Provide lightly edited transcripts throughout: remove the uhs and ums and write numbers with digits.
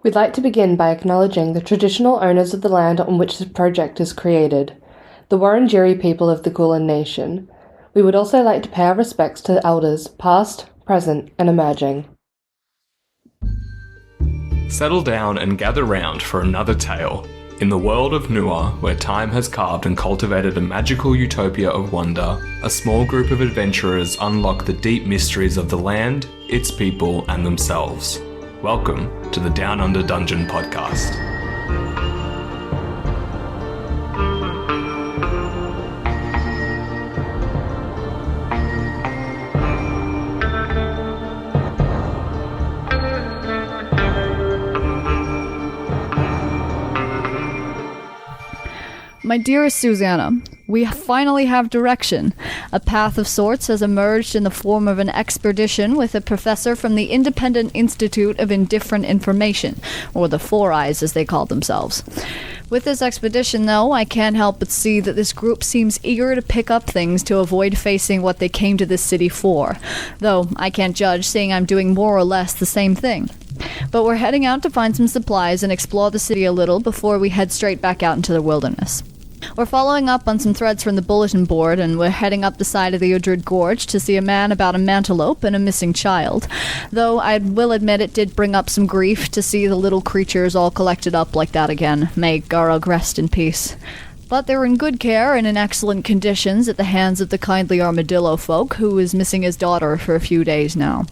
We'd like to begin by acknowledging the traditional owners of the land on which this project is created, the Wurundjeri people of the Kulin Nation. We would also like to pay our respects to the elders, past, present, and emerging. Settle down and gather round for another tale. In the world of Nua, where time has carved and cultivated a magical utopia of wonder, a small group of adventurers unlock the deep mysteries of the land, its people, and themselves. Welcome to the Down Under Dungeon podcast. My dearest Susanna, we finally have direction. A path of sorts has emerged in the form of an expedition with a professor from the Independent Institute of Indifferent Information, or the Four Eyes as they call themselves. With this expedition, though, I can't help but see that this group seems eager to pick up things to avoid facing what they came to this city for, though I can't judge, seeing I'm doing more or less the same thing. But we're heading out to find some supplies and explore the city a little before we head straight back out into the wilderness. We're following up on some threads from the bulletin board, and we're heading up the side of the Udrid Gorge to see a man about a mantelope and a missing child, though I will admit it did bring up some grief to see the little creatures all collected up like that again. May Garug rest in peace. But they're in good care and in excellent conditions at the hands of the kindly armadillo folk, who is missing his daughter for a few days now.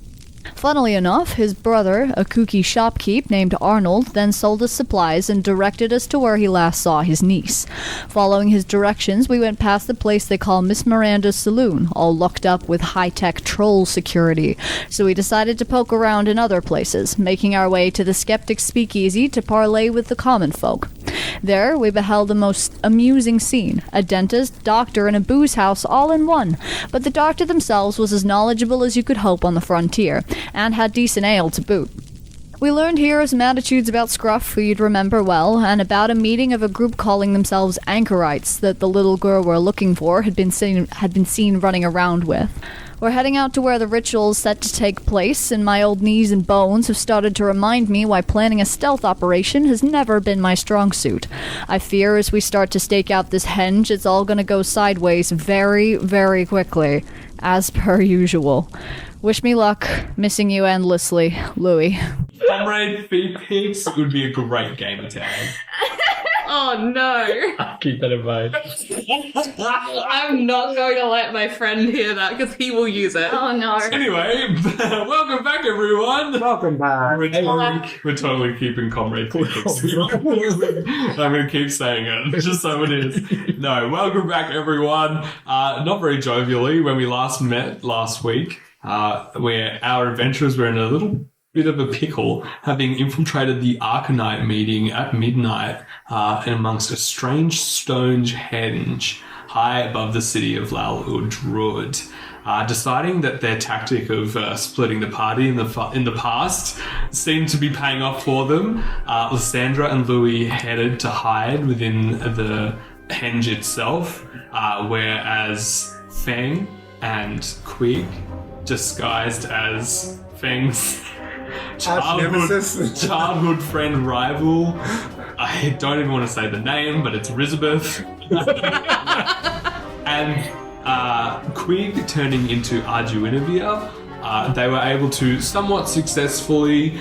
Funnily enough, his brother, a kooky shopkeep named Arnold, then sold us supplies and directed us to where he last saw his niece. Following his directions, we went past the place they call Miss Miranda's Saloon, all locked up with high-tech troll security, so we decided to poke around in other places, making our way to the Skeptic's Speakeasy to parley with the common folk. There, we beheld a most amusing scene, a dentist, doctor, and a booze house all in one, but the doctor themselves was as knowledgeable as you could hope on the frontier, and had decent ale to boot. We learned here some attitudes about Scruff you'd remember well, and about a meeting of a group calling themselves Anchorites that the little girl we're looking for had been seen running around with. We're heading out to where the ritual is set to take place, and my old knees and bones have started to remind me why planning a stealth operation has never been my strong suit. I fear as we start to stake out this henge, it's all gonna go sideways very, very quickly, as per usual. Wish me luck. Missing you endlessly, Louis. Comrade Feet Pigs would be a great game of tag. Oh no. I'll keep that in mind. I'm not going to let my friend hear that because he will use it. Oh no. Anyway, welcome back, everyone. Welcome back. We're totally keeping Comrade Feet Pigs. I'm going to keep saying it, just so it is. No, welcome back, everyone. Not very jovially, when we last met last week, where our adventurers were in a little bit of a pickle, having infiltrated the Arcanite meeting at midnight in amongst a strange stone henge high above the city of Udrid. Deciding that their tactic of splitting the party in the past seemed to be paying off for them, Lysandra and Louis headed to hide within the henge itself, whereas Feng and Qwig, disguised as Feng's childhood friend rival. I don't even want to say the name, but it's Elizabeth. And Qwig turning into Arduinovia. They were able to somewhat successfully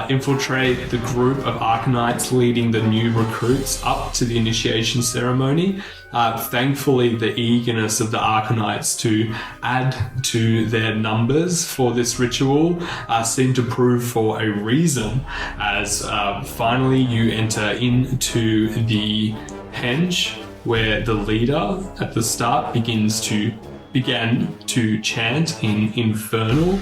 infiltrate the group of Arcanites leading the new recruits up to the initiation ceremony. Thankfully, the eagerness of the Arcanites to add to their numbers for this ritual seemed to prove for a reason, as finally you enter into the henge, where the leader at the start began to chant in Infernal,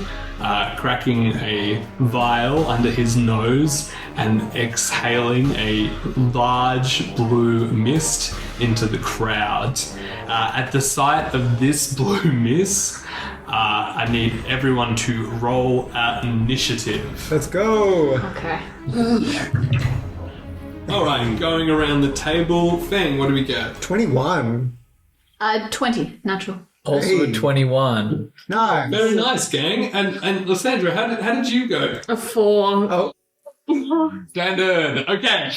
cracking a vial under his nose and exhaling a large blue mist into the crowd. At the sight of this blue mist, I need everyone to roll initiative. Let's go. Okay. All right, going around the table. Feng, what do we get? 21. 20, natural. Also Hey. 21. Nice. Very nice, gang. And Lysandra, how did you go? A 4. Oh, Standard. Okay.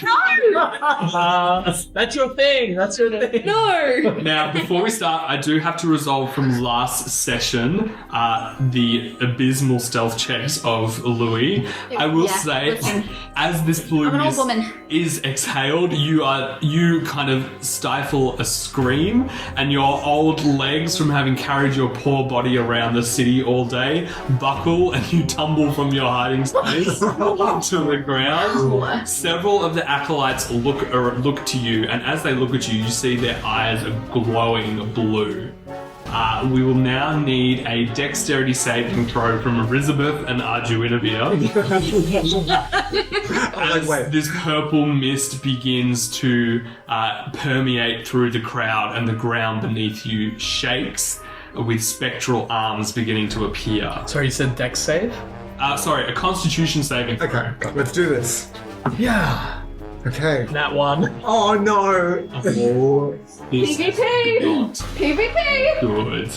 That's your thing. That's your thing. No! Now, before we start, I do have to resolve from last session the abysmal stealth checks of Louis. I will say, listen. as this blue I'm an old mist woman. is exhaled, you kind of stifle a scream, and your old legs from having carried your poor body around the city all day buckle, and you tumble from your hiding space onto the ground. Several of the acolytes look to you, and as they look at you, you see their eyes are glowing blue. We will now need a dexterity saving throw from Elizabeth and Arduinavia. As this purple mist begins to permeate through the crowd, and the ground beneath you shakes, with spectral arms beginning to appear. Sorry, you said dex save? Sorry, a constitution saving throw. Okay, let's do this. Yeah. Okay. That one. Oh no! This PvP! is not PvP! good.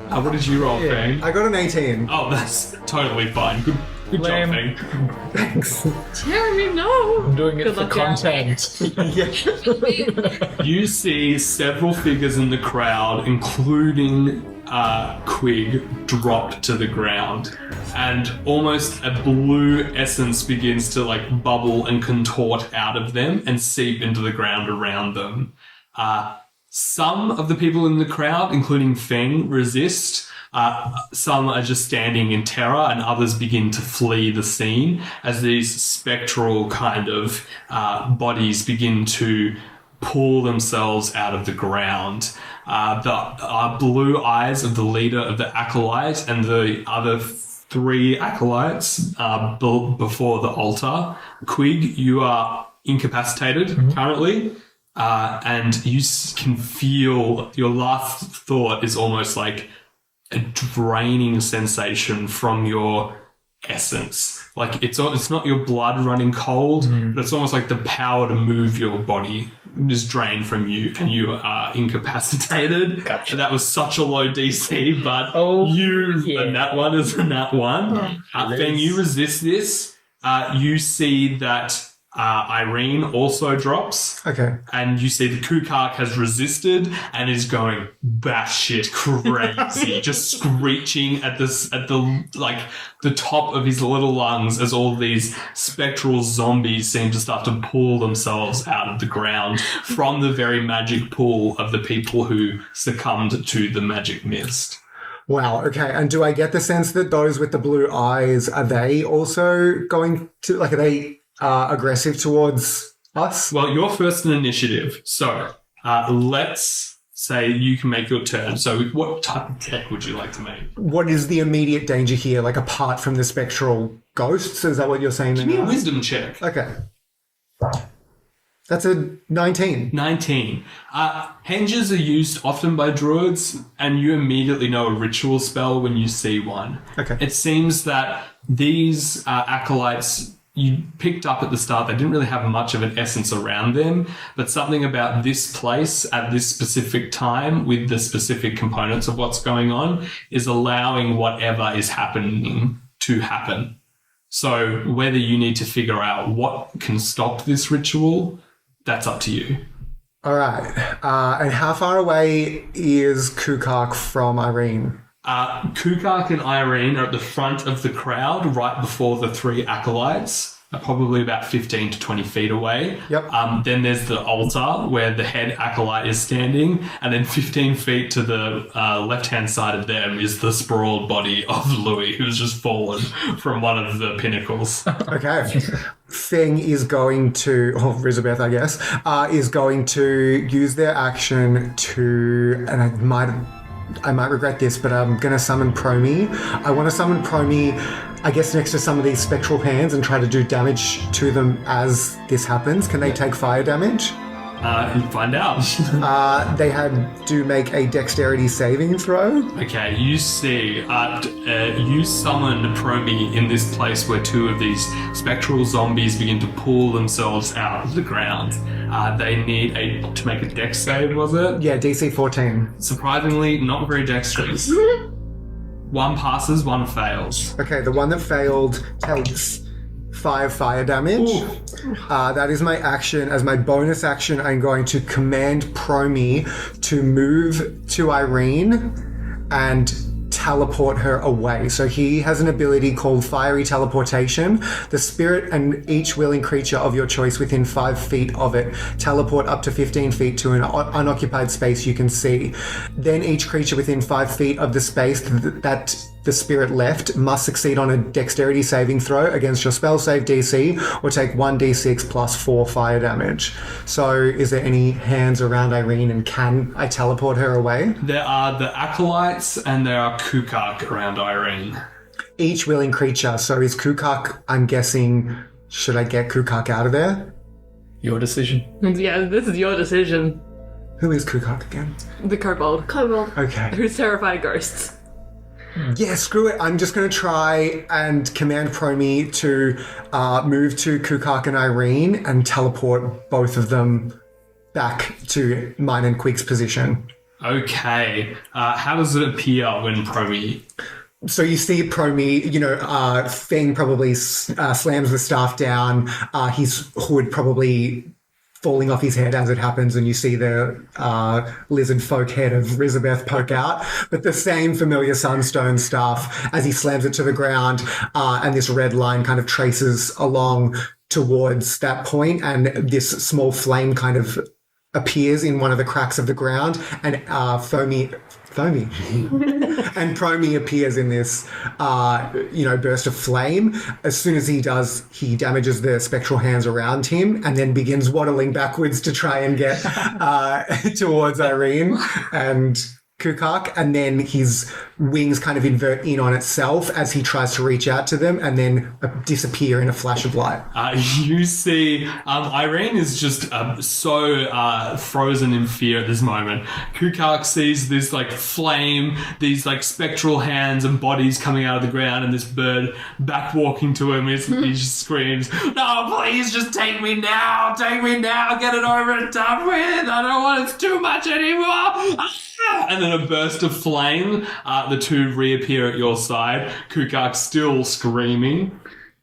What did you roll, Feng? I got an 18. Oh, that's totally fine. Good job, Lame. Feng. Thanks. Jeremy, no! I'm doing it Good for luck, Jeremy. content. You see several figures in the crowd, including Qwig, dropped to the ground, and almost a blue essence begins to bubble and contort out of them and seep into the ground around them. Some of the people in the crowd, including Feng, resist. Some are just standing in terror, and others begin to flee the scene as these spectral kind of bodies begin to pull themselves out of the ground. The blue eyes of the leader of the acolyte and the other 3 acolytes before the altar. Qwig, you are incapacitated currently. And you can feel your last thought is almost like a draining sensation from your essence. It's not your blood running cold, but it's almost like the power to move your body is drained from you, and you are incapacitated. Gotcha. That was such a low DC, but and that one is a nat one. Feng, you resist this. You see that Irene also drops. Okay. And you see the Kukak has resisted and is going batshit crazy, just screeching at the top of his little lungs as all these spectral zombies seem to start to pull themselves out of the ground from the very magic pool of the people who succumbed to the magic mist. Wow, okay. And do I get the sense that those with the blue eyes, are they also going to, are they aggressive towards us? Well, you're first in initiative, so let's say you can make your turn. So what type of tech would you like to make? What is the immediate danger here, apart from the spectral ghosts? Is that what you're saying? Give me a wisdom check. Okay. That's a 19. 19. Henges are used often by druids, and you immediately know a ritual spell when you see one. Okay. It seems that these acolytes you picked up at the start, they didn't really have much of an essence around them, but something about this place at this specific time with the specific components of what's going on is allowing whatever is happening to happen. So whether you need to figure out what can stop this ritual, that's up to you. All right. And how far away is Kukak from Irene? Kukak and Irene are at the front of the crowd, right before the 3 acolytes, probably about 15 to 20 feet away. Yep. Then there's the altar where the head acolyte is standing, and then 15 feet to the left-hand side of them is the sprawled body of Louis, who's just fallen from one of the pinnacles. Okay. Feng is going to, or Elizabeth, I guess, is going to use their action to, and I might regret this, but I'm going to summon Promi. I want to summon Promi, I guess, next to some of these spectral hands and try to do damage to them as this happens. Can they take fire damage? You find out. They had to make a dexterity saving throw. Okay, you see, you summon Promi in this place where 2 of these spectral zombies begin to pull themselves out of the ground. They need to make a dex save, was it? Yeah, DC 14. Surprisingly, not very dexterous. 1 passes, 1 fails. Okay, the one that failed takes 5 fire damage. That is my action. As my bonus action, I'm going to command Promi to move to Irene and teleport her away. So he has an ability called Fiery Teleportation. The spirit and each willing creature of your choice within 5 feet of it teleport up to 15 feet to an unoccupied space you can see. Then each creature within 5 feet of the space that the spirit left must succeed on a dexterity saving throw against your spell save DC or take 1d6 plus 4 fire damage. So is there any hands around Irene and can I teleport her away? There are the acolytes and there are Qwig around Irene. Each willing creature. So is Qwig, I'm guessing, should I get Qwig out of there? Your decision. Yeah, this is your decision. Who is Qwig again? The kobold. Okay. Who's terrified of ghosts. Yeah, screw it. I'm just going to try and command Promi to move to Qwig and Irene and teleport both of them back to mine and Quig's position. Okay. How does it appear when Promi... So you see Promi, Feng probably slams the staff down. His hood probably falling off his head as it happens, and you see the lizard folk head of Rizabeth poke out. But the same familiar sunstone staff as he slams it to the ground, and this red line kind of traces along towards that point, and this small flame kind of appears in one of the cracks of the ground, and Foamy and Promi appears in this, burst of flame. As soon as he does, he damages the spectral hands around him and then begins waddling backwards to try and get towards Irene and Qwig, and then his wings kind of invert in on itself as he tries to reach out to them and then disappear in a flash of light. You see, Irene is just so frozen in fear at this moment. Qwig sees this flame, these spectral hands and bodies coming out of the ground, and this bird back walking to him. He just screams, "No, please, just take me now, get it over and done with. I don't want it too much anymore." And then a burst of flame. The two reappear at your side. Qwig still screaming.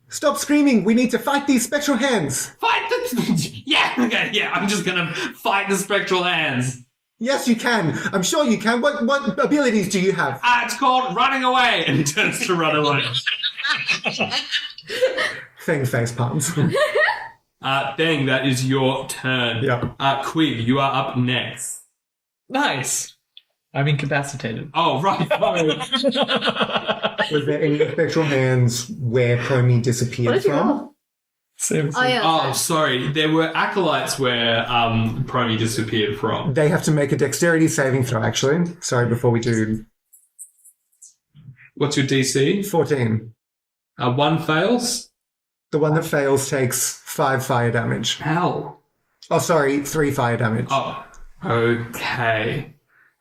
Stop screaming! We need to fight these spectral hands! Fight the... Yeah, I'm just gonna fight the spectral hands. Yes, you can. I'm sure you can. What abilities do you have? It's called running away. And he turns to run away. Feng face palms. Feng, that is your turn. Yep. Qwig, you are up next. Nice. I'm incapacitated. Oh, right. Was there any spectral hands where Promi disappeared from? Same. Oh, sorry. There were acolytes where Promi disappeared from. They have to make a dexterity saving throw, actually. Sorry, before we do... What's your DC? 14. One fails? The one that fails takes 5 fire damage. How? Oh, sorry, 3 fire damage. Oh, okay.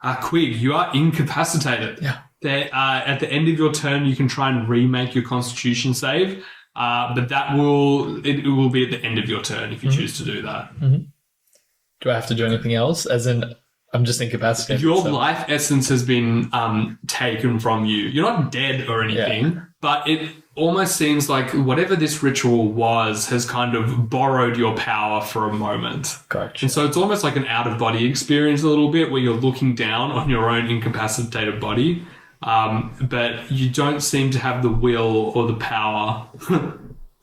Qwig, you are incapacitated. Yeah. At the end of your turn, you can try and remake your Constitution save, but it will be at the end of your turn if you choose to do that. Mm-hmm. Do I have to do anything else? As in, I'm just incapacitated. Your life essence has been taken from you. You're not dead or anything, but it almost seems like whatever this ritual was has kind of borrowed your power for a moment. Gotcha. And so it's almost like an out-of-body experience a little bit where you're looking down on your own incapacitated body, but you don't seem to have the will or the power,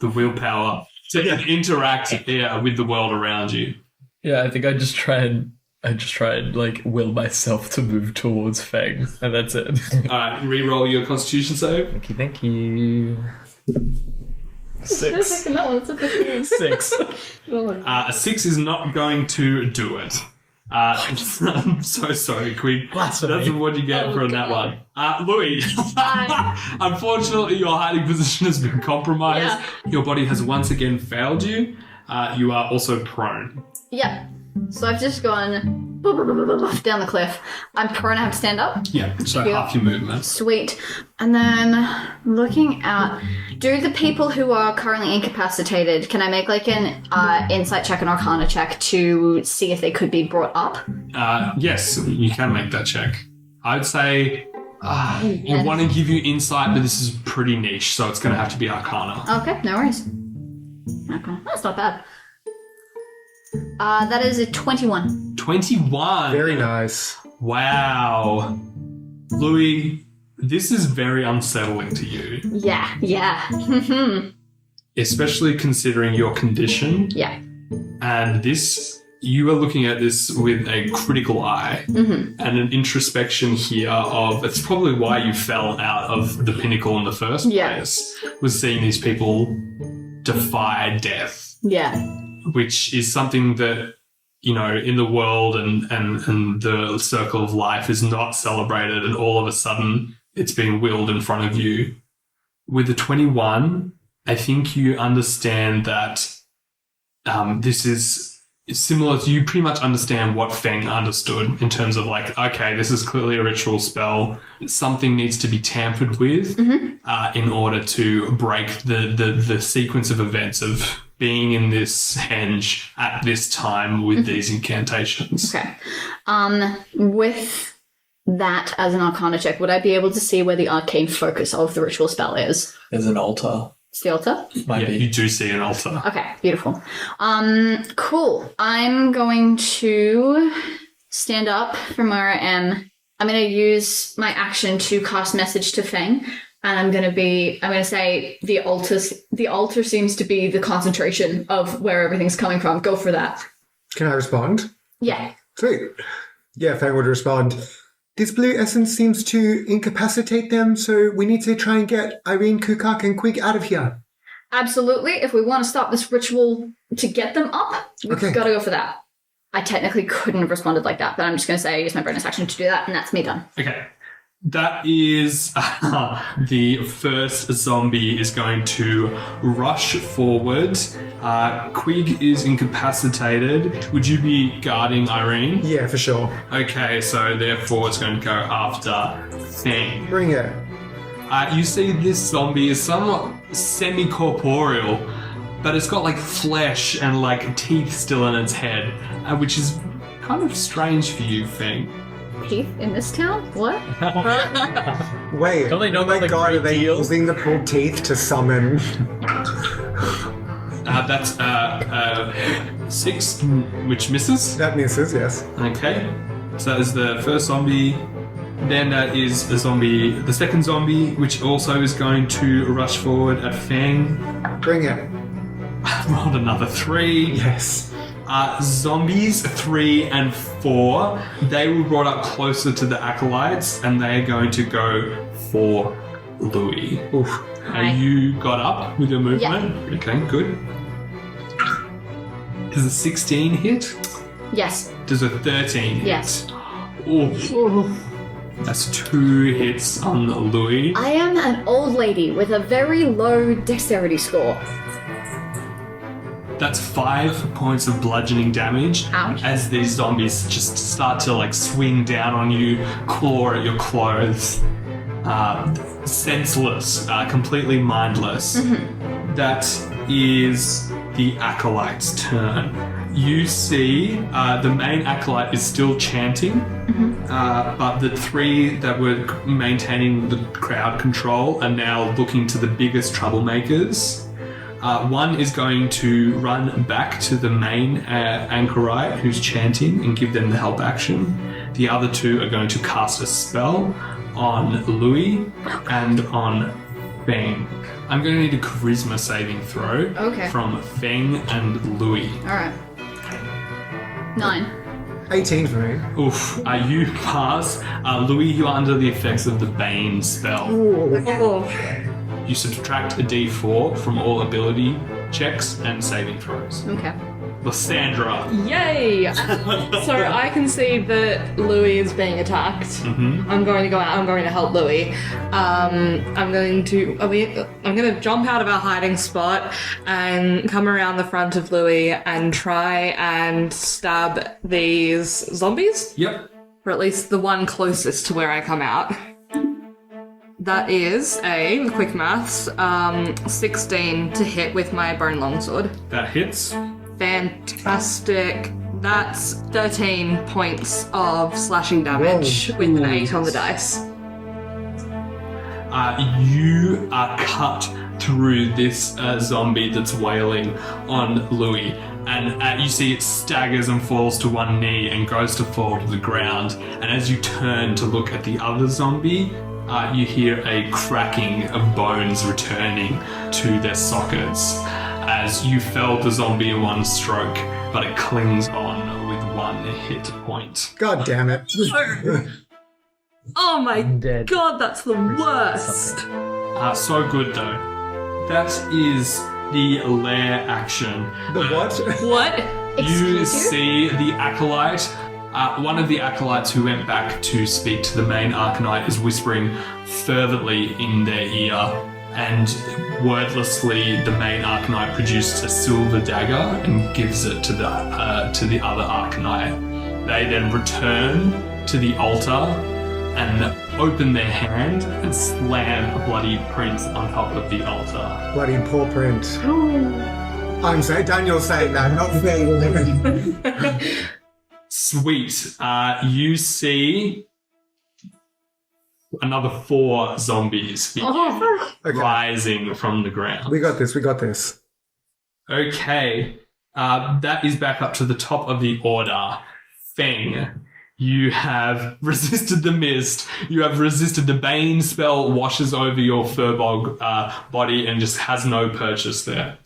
the willpower to interact with the world around you. Yeah, I think I just try and will myself to move towards Feng, and that's it. Alright, re-roll your Constitution save. Thank you. 6. That one, it's a 15. 6. A 6 is not going to do it. I'm so sorry, Qwig. Blasphemy. That's what you get for that one. Louis, unfortunately your hiding position has been compromised. Yeah. Your body has once again failed you. You are also prone. Yep. So I've just gone down the cliff. I'm prone, I have to stand up. Yeah, so Yeah. half your movement. Sweet. And then looking out, do the people who are currently incapacitated, can I make an insight check, an arcana check to see if they could be brought up? Yes, you can make that check. I'd say I want to give you insight, but this is pretty niche, so it's going to have to be arcana. Okay, no worries. Okay. That's not bad. That is a 21. 21. Very nice. Wow. Louis, this is very unsettling to you. Yeah. Especially considering your condition. Yeah. And this, you are looking at this with a critical eye and an introspection here of, it's probably why you fell out of the pinnacle in the first place, was seeing these people defy death. Yeah. Which is something that, you know, in the world and the circle of life is not celebrated, and all of a sudden it's being willed in front of you. With the 21, I think you understand that this is similar to, you pretty much understand what Feng understood in terms of like, okay, this is clearly a ritual spell. Something needs to be tampered with in order to break the sequence of events of being in this henge at this time with these incantations. Okay. With that as an arcana check, would I be able to see where the arcane focus of the ritual spell is? There's an altar. It's the altar? Might be. You do see an altar. Okay, beautiful. Cool. I'm going to stand up from where I am. I'm going to use my action to cast message to Feng. And I'm going to say the altar seems to be the concentration of where everything's coming from. Go for that. Can I respond? Yeah. Sweet. Yeah, Feng would respond. This blue essence seems to incapacitate them, so we need to try and get Irene, Kukak, and Qwig out of here. Absolutely. If we want to stop this ritual to get them up, we've got to go for that. I technically couldn't have responded like that, but I'm just going to say I use my bonus action to do that, and that's me done. Okay. That is the first zombie is going to rush forward. Qwig is incapacitated. Would you be guarding Irene? Yeah, for sure. Okay, so therefore it's going to go after Feng. Bring it. You see this zombie is somewhat semi-corporeal, but it's got like flesh and like teeth still in its head, which is kind of strange for you, Feng. Teeth in this town? What? Wait, Don't they know oh my about the god, are great they deal? using the pulled teeth to summon? That's 6, which misses. That misses, yes. Okay, so that is the first zombie. Then that is the second zombie, which also is going to rush forward at Feng. Bring it. Rolled another 3. Yes. Zombies 3 and 4, they were brought up closer to the acolytes, and they are going to go for Louis. Oof. Have you got up with your movement? Yeah. Okay, good. Does a 16 hit? Yes. Does a 13 hit? Yes. Ooh. That's 2 hits on Louis. I am an old lady with a very low dexterity score. That's 5 points of bludgeoning damage. Ouch. As these zombies just start to like swing down on you, claw at your clothes. Senseless, completely mindless. That is the acolyte's turn. You see the main acolyte is still chanting, but the 3 that were maintaining the crowd control are now looking to the biggest troublemakers. One is going to run back to the main anchorite who's chanting and give them the help action. The other 2 are going to cast a spell on Louis and on Feng. I'm going to need a charisma saving throw from Feng and Louis. Alright. 9. 18 for me. Oof, you pass. Louis, you are under the effects of the Bane spell. You subtract a d4 from all ability checks and saving throws. Okay. Lysandra. Yay! So I can see that Louis is being attacked. I'm going to go out. I'm going to help Louis. I'm going to jump out of our hiding spot and come around the front of Louis and try and stab these zombies. Yep. Or at least the one closest to where I come out. That is with quick maths, 16 to hit with my bone longsword. That hits. Fantastic. That's 13 points of slashing damage with an 8 on the dice. You are cut through this zombie that's wailing on Louis. And you see it staggers and falls to one knee and goes to fall to the ground. And as you turn to look at the other zombie, you hear a cracking of bones returning to their sockets as you fell the zombie in one stroke, but it clings on with one hit point. God damn it. Oh my Dead. god, that's the worst. So good though. That is the lair action. The what? What? You Excuse you? see the acolyte. One of the acolytes who went back to speak to the main arcanite is whispering fervently in their ear, and wordlessly the main arcanite produced a silver dagger and gives it to the other arcanite. They then return to the altar and open their hand and slam a bloody print on top of the altar. Bloody paw print. I'm saying, Daniel's saying that, not me. Sweet. You see another 4 zombies Okay. rising from the ground. We got this. Okay. That is back up to the top of the order. Feng. You have resisted the mist. You have resisted the Bane spell, washes over your furbog body and just has no purchase there.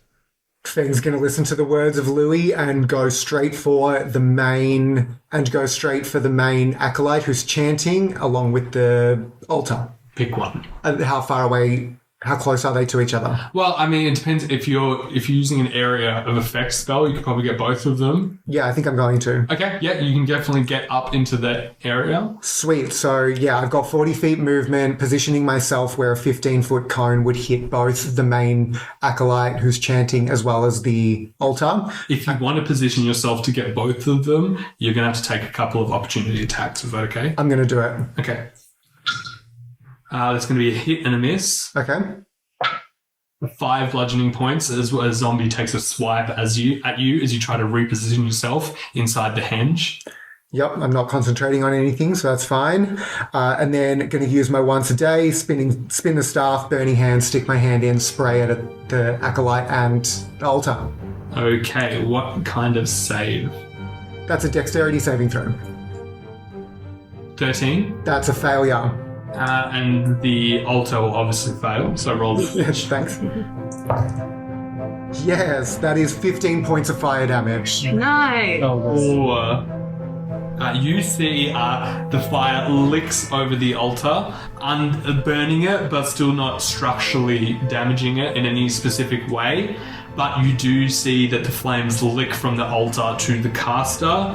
Feng's going to listen to the words of Louis and go straight for the main acolyte who's chanting along with the altar. Pick one. How far away? How close are they to each other? Well, I mean, it depends. If you're using an area of effect spell, you could probably get both of them. Yeah, I think I'm going to. Okay, yeah, you can definitely get up into that area. Sweet. So, yeah, I've got 40 feet movement, positioning myself where a 15-foot cone would hit both the main acolyte who's chanting as well as the altar. If you want to position yourself to get both of them, you're going to have to take a couple of opportunity attacks. Is that okay? I'm going to do it. Okay. That's going to be a hit and a miss. Okay. 5 bludgeoning points as a zombie takes a swipe at you as you try to reposition yourself inside the henge. Yep, I'm not concentrating on anything, so that's fine. And then going to use my once a day, spin the staff, burning hand, stick my hand in, spray it at the acolyte and the altar. Okay, what kind of save? That's a dexterity saving throw. 13. That's a failure. And the altar will obviously fail, so roll the Yes, thanks. Yes, that is 15 points of fire damage. Nice. Or you see the fire licks over the altar, burning it, but still not structurally damaging it in any specific way. But you do see that the flames lick from the altar to the caster.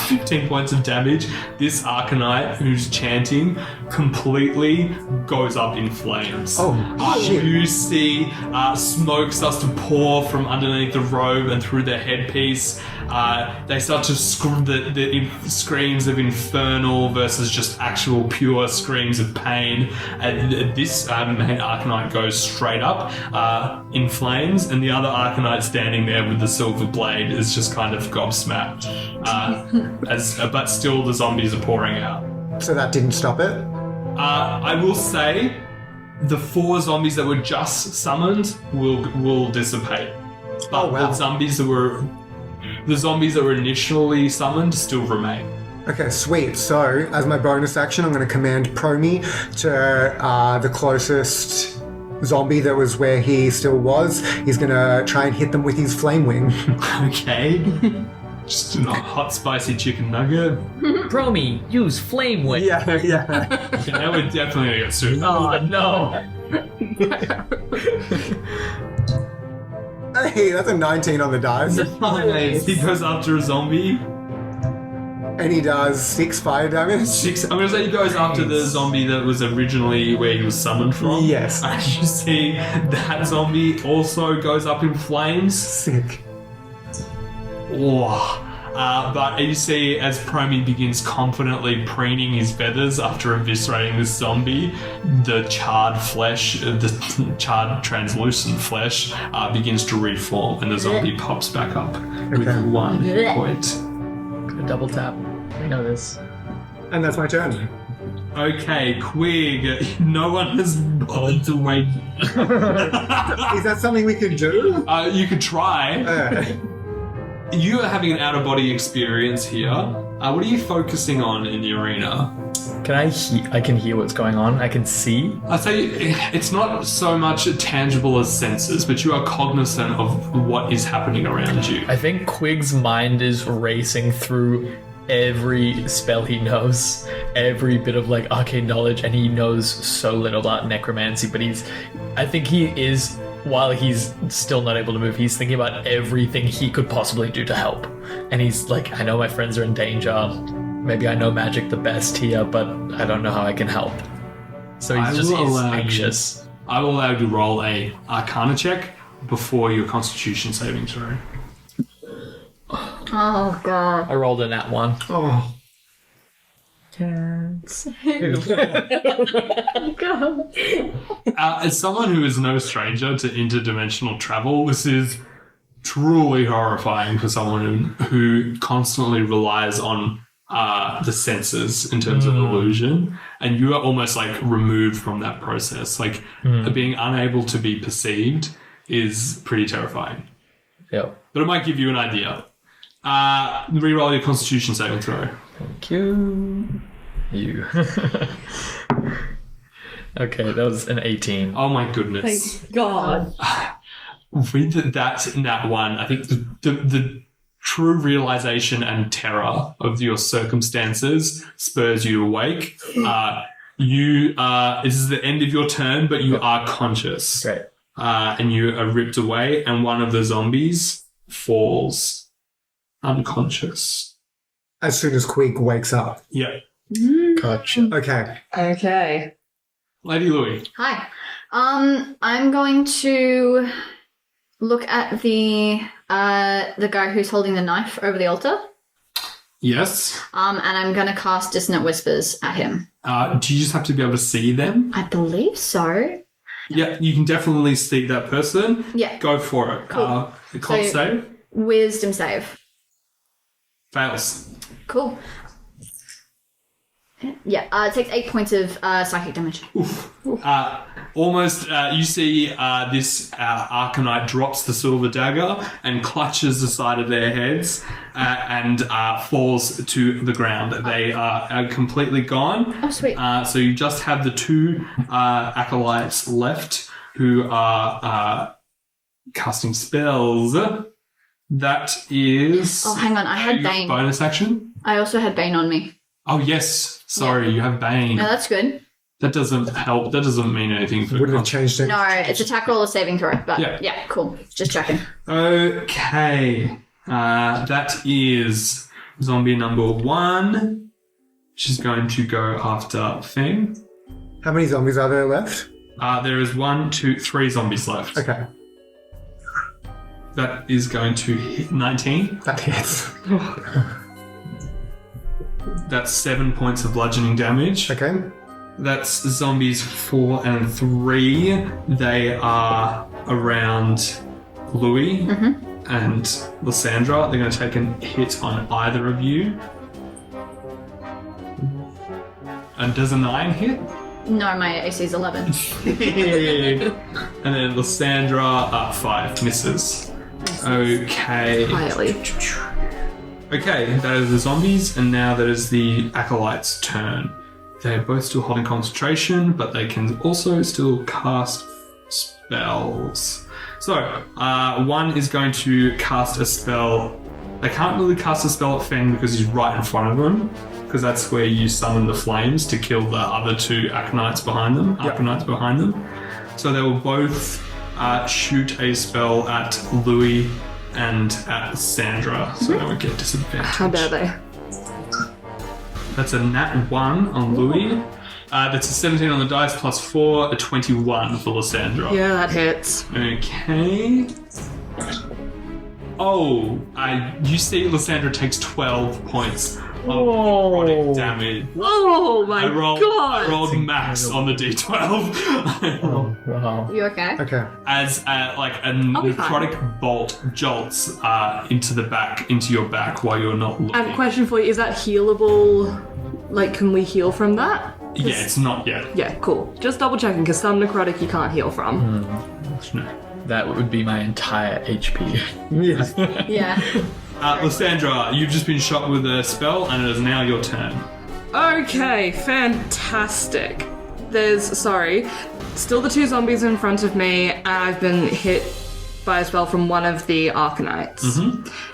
15 points of damage. This Arcanite who's chanting completely goes up in flames. Oh, shit. You see smoke starts to pour from underneath the robe and through their headpiece. They start to the screams of infernal versus just actual pure screams of pain. And this Arcanite goes straight up in flames, and the other Arcanite standing there with the silver blade is just kind of gobsmacked. But still the zombies are pouring out. So that didn't stop it? I will say the 4 zombies that were just summoned will dissipate. But Oh, wow. the zombies that were initially summoned still remain. Okay, sweet. So, as my bonus action, I'm going to command Promi to the closest zombie that was where he still was. He's going to try and hit them with his flame wing. Okay. Just a hot spicy chicken nugget. Promi, use flame wing. yeah. Okay, now we're definitely gonna get sued. Oh no. Hey, that's a 19 on the dice. Nice. He goes after a zombie. And he does 6 fire damage. 6. I'm gonna say he goes after the zombie that was originally where he was summoned from. Yes. And you see that zombie also goes up in flames. Sick. Oh. But you see as Promi begins confidently preening his feathers after eviscerating this zombie, the charred flesh, the charred translucent flesh begins to reform and the zombie pops back up with 1 hit point. Double tap. I know this. And that's my turn. Okay, Qwig, no one has bothered to wait. Is that something we could do? You could try. You are having an out-of-body experience here. What are you focusing on in the arena? Can I can hear what's going on. I can see. I'd say it's not so much tangible as senses, but you are cognizant of what is happening around you. I think Qwig's mind is racing through every spell he knows, every bit of like arcane knowledge, and he knows so little about necromancy, but I think he is, while he's still not able to move, he's thinking about everything he could possibly do to help. And he's like, I know my friends are in danger. Maybe I know magic the best here, but I don't know how I can help. So he's anxious. I will allow you to roll a Arcana check before your Constitution saving throw. Oh, God. I rolled a nat 1. Oh. As someone who is no stranger to interdimensional travel, this is truly horrifying for someone who constantly relies on the senses in terms of illusion, and you are almost like removed from that process. Like being unable to be perceived is pretty terrifying. Yep. But it might give you an idea. Reroll your Constitution saving throw. Thank you. Okay, that was an 18. Oh my goodness. Thank God. With that nat 1, I think the true realization and terror of your circumstances spurs you awake. This is the end of your turn, but you are conscious. Great. And you are ripped away, and one of the zombies falls unconscious. As soon as Qwig wakes up. Yeah. Gotcha. Okay. Lady Louie. Hi. I'm going to look at the guy who's holding the knife over the altar. Yes. And I'm going to cast Dissonant Whispers at him. Do you just have to be able to see them? I believe so. Yeah, you can definitely see that person. Yeah. Go for it. Cool. The con save. Wisdom save. Fails. Cool. Yeah, it takes 8 points of psychic damage. Oof. Almost, you see this Arcanite drops the silver dagger and clutches the side of their heads and falls to the ground. They are completely gone. Oh, sweet. So you just have the 2 acolytes left who are casting spells. That is... Oh, hang on, I had Bane. Bonus action? I also had Bane on me. Oh, yes. Sorry, you have Bane. No, that's good. That doesn't help. That doesn't mean anything for... Wouldn't have changed it. No, it's attack roll or saving throw, but yeah, cool. Just checking. Okay. That is zombie number 1. She's going to go after Feng. How many zombies are there left? There is 1, 2, 3 zombies left. Okay. That is going to hit 19. That hits. That's 7 points of bludgeoning damage. Okay. That's zombies 4 and 3. They are around Louis and Lysandra. They're going to take a hit on either of you. And does a 9 hit? No, my AC is 11. And then Lysandra, 5 misses. Okay. Quietly. Okay, that is the zombies, and now that is the acolytes' turn. They're both still holding concentration, but they can also still cast spells. So, one is going to cast a spell. They can't really cast a spell at Feng because he's right in front of them, because that's where you summon the flames to kill the other 2 Arcanites behind them. So they will both shoot a spell at Louis and at Sandra, so they won't get disadvantage. How dare they? That's a nat 1 on Louis. That's a 17 on the dice plus 4, a 21 for Lysandra. Yeah, that hits. Okay. Oh, you see Lysandra takes 12 points of necrotic damage. Oh my God! I rolled max on the d12. Oh, wow. You okay? Okay. As like a be fine. necrotic bolt jolts into your back while you're not looking. I have a question for you. Is that healable can we heal from that? Yeah, it's not yet. Yeah, cool. Just double checking, because some necrotic you can't heal from. No. That would be my entire HP. Yeah. Yeah. Lysandra, you've just been shot with a spell, and it is now your turn. Okay, fantastic. There's still the 2 zombies in front of me, and I've been hit by a spell from one of the Arcanites.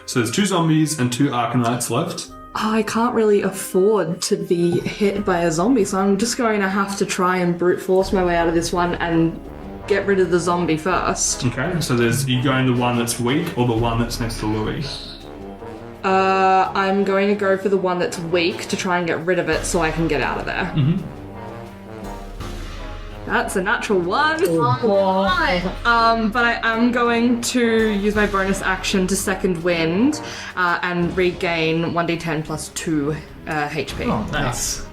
So there's 2 zombies and 2 Arcanites left. I can't really afford to be hit by a zombie, so I'm just going to have to try and brute force my way out of this one and get rid of the zombie first. Okay, so you going the one that's weak or the one that's next to Louis? I'm going to go for the one that's weak to try and get rid of it so I can get out of there. That's a natural 1. But I am going to use my bonus action to second wind and regain 1d10 plus 2 HP. Oh, nice.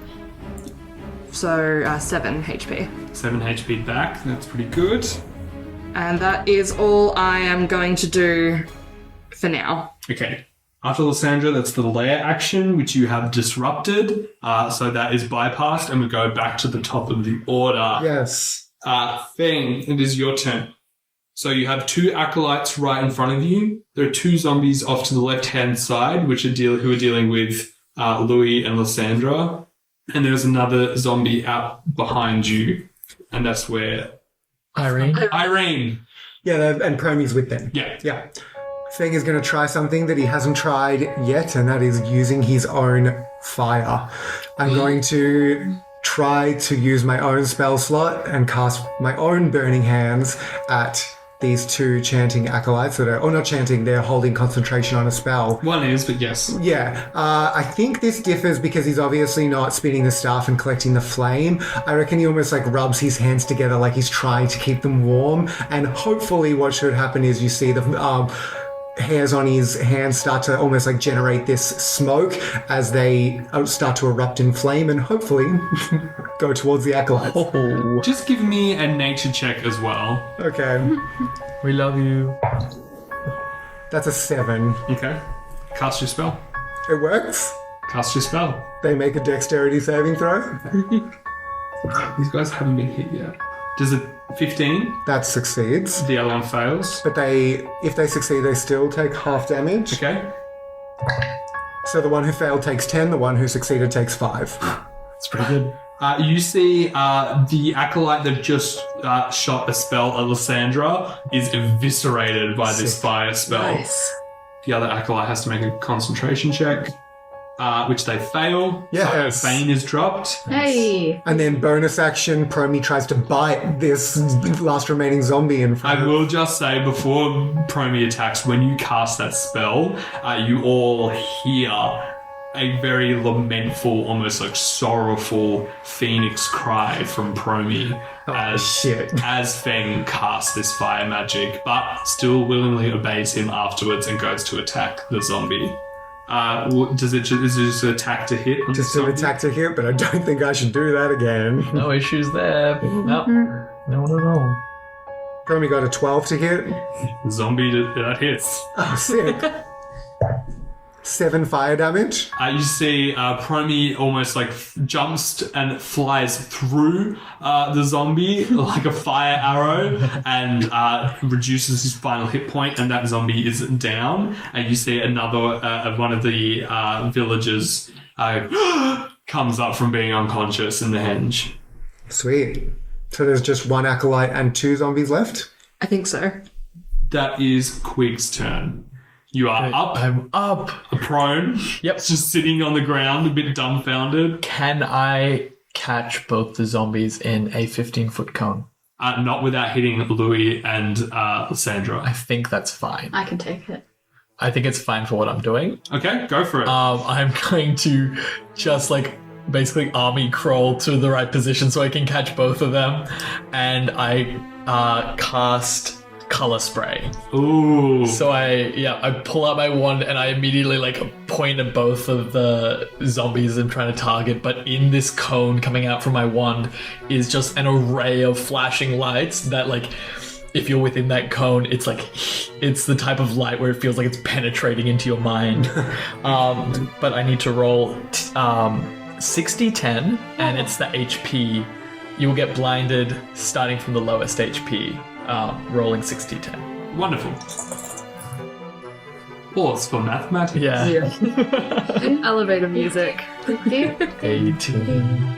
So 7 HP. 7 HP back, that's pretty good. And that is all I am going to do for now. Okay. After Lysandra, that's the lair action, which you have disrupted. So that is bypassed, and we go back to the top of the order. Yes. Feng, it is your turn. So you have 2 acolytes right in front of you. There are 2 zombies off to the left-hand side, who are dealing with Louis and Lysandra. And there's another zombie out behind you, and that's where... Irene. Yeah, and Promy's with them. Yeah. Yeah. Feng is going to try something that he hasn't tried yet, and that is using his own fire. I'm going to try to use my own spell slot and cast my own burning hands at these 2 chanting acolytes that are, not chanting, they're holding concentration on a spell. One is, but yes. Yeah, I think this differs because he's obviously not spinning the staff and collecting the flame. I reckon he almost rubs his hands together like he's trying to keep them warm, and hopefully what should happen is you see the hairs on his hands start to almost generate this smoke as they start to erupt in flame and hopefully go towards the acolytes. Oh, Just give me a nature check as well. Okay, we love you. that's a 7. Okay. Cast your spell. It works. Cast your spell. They make a dexterity saving throw. These guys haven't been hit yet. Does it 15? That succeeds. The other one fails. But if they succeed, they still take half damage. Okay. So the one who failed takes 10, the one who succeeded takes 5. That's pretty good. You see the acolyte that just shot a spell at Lysandra is eviscerated by this fire spell. Nice. The other acolyte has to make a concentration check, which they fail. Yes. So Bane is dropped. Hey. And then bonus action, Promy tries to bite this last remaining zombie in front I of will just say, before Promy attacks, when you cast that spell, you all hear a very lamentful, almost sorrowful phoenix cry from Promy as Feng casts this fire magic, but still willingly obeys him afterwards and goes to attack the zombie. Is it just an attack to hit? Just an attack to hit, but I don't think I should do that again. No issues there. No, not at all. Promy got a 12 to hit. Zombie that hits. Oh, sick. 7 fire damage. You see Promy almost jumps and flies through the zombie like a fire arrow and reduces his final hit point, and that zombie is down. And you see another one of the villagers comes up from being unconscious in the henge. Sweet. So there's just 1 acolyte and 2 zombies left? I think so. That is Qwig's turn. You are up. I'm up. Prone. Yep. Just sitting on the ground, a bit dumbfounded. Can I catch both the zombies in a 15-foot cone? Not without hitting Louis and Lysandra. I think that's fine. I can take it. I think it's fine for what I'm doing. Okay, go for it. I'm going to just basically army crawl to the right position so I can catch both of them, and I cast color spray. Ooh. So I pull out my wand and I immediately point at both of the zombies I'm trying to target, but in this cone coming out from my wand is just an array of flashing lights that if you're within that cone, it's the type of light where it feels like it's penetrating into your mind. But I need to roll 60-10, and it's the HP. You'll get blinded starting from the lowest HP, rolling 60-10. Wonderful. Pause for mathematics. Yeah. Elevator music. 18.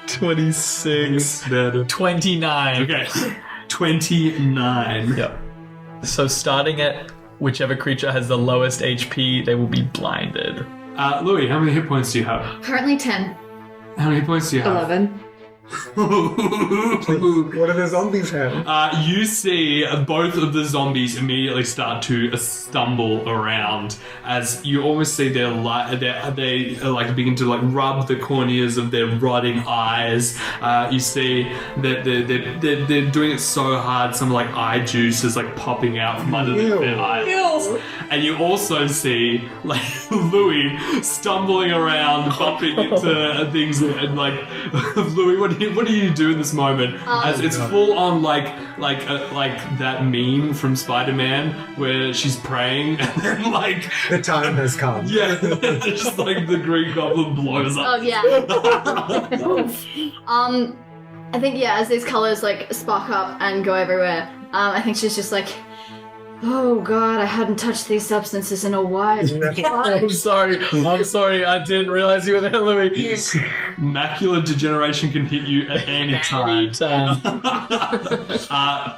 26. 29. Okay. 29. Yep. So starting at whichever creature has the lowest HP, they will be blinded. Louis, how many hit points do you have? Currently 10. How many hit points do you have? 11. What do the zombies have? You see both of the zombies immediately start to stumble around as you almost see they begin to rub the corneas of their rotting eyes. You see that they're doing it so hard, some eye juice is popping out from under their eyes. Ew. And you also see Louis stumbling around, bumping into things, and Louis, what do you do in this moment? As it's full on like that meme from Spider-Man where she's praying and then The time has come. yeah, just the Green Goblin blows up. Oh, yeah. I think, as these colors, spark up and go everywhere, I think she's just oh god, I hadn't touched these substances in a while. I'm sorry, I didn't realize you were there, Louis. Macular degeneration can hit you at any time.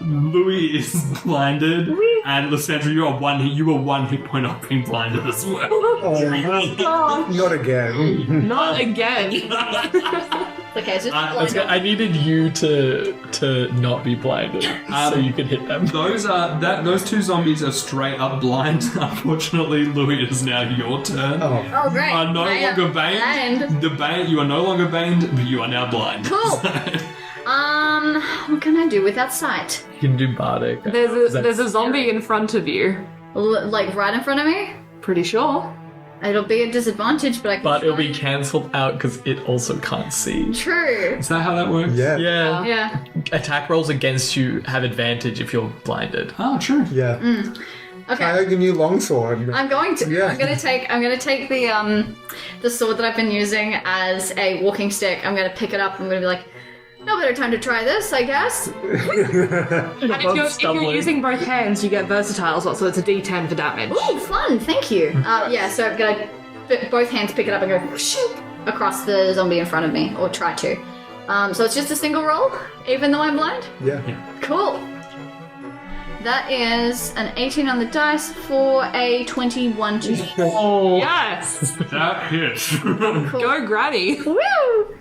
Louis is blinded, and Lysandra, you are one hit point off being blinded as well. Not again. Not again. Okay, it's just I needed you to not be blinded so you could hit them. Those two zombies are straight up blind. Unfortunately, Louis, it is now your turn. Oh. Oh, great. You are no longer banned. You are no longer banned, but you are now blind. Cool. What can I do with that sight? You can do bardic. There's a zombie in front of you. Right in front of me? Pretty sure. It'll be a disadvantage, but I can But it'll try. be cancelled out because it also can't see. True. Is that how that works? Yeah. Yeah. Yeah. Attack rolls against you have advantage if you're blinded. Oh, true. Yeah. Okay. I owe you a new longsword. I'm going to. Yeah. I'm gonna take the sword that I've been using as a walking stick. I'm gonna pick it up. I'm gonna be no better time to try this, I guess. And if you're using both hands, you get versatile as well, so it's a D10 for damage. Ooh, fun! Thank you. So I'm gonna both hands pick it up and go shoot across the zombie in front of me, or try to. So it's just a single roll, even though I'm blind. Yeah. Cool. That is an 18 on the dice for a 21 to hit. Oh. Yes! That hits. Go Granny! Woo!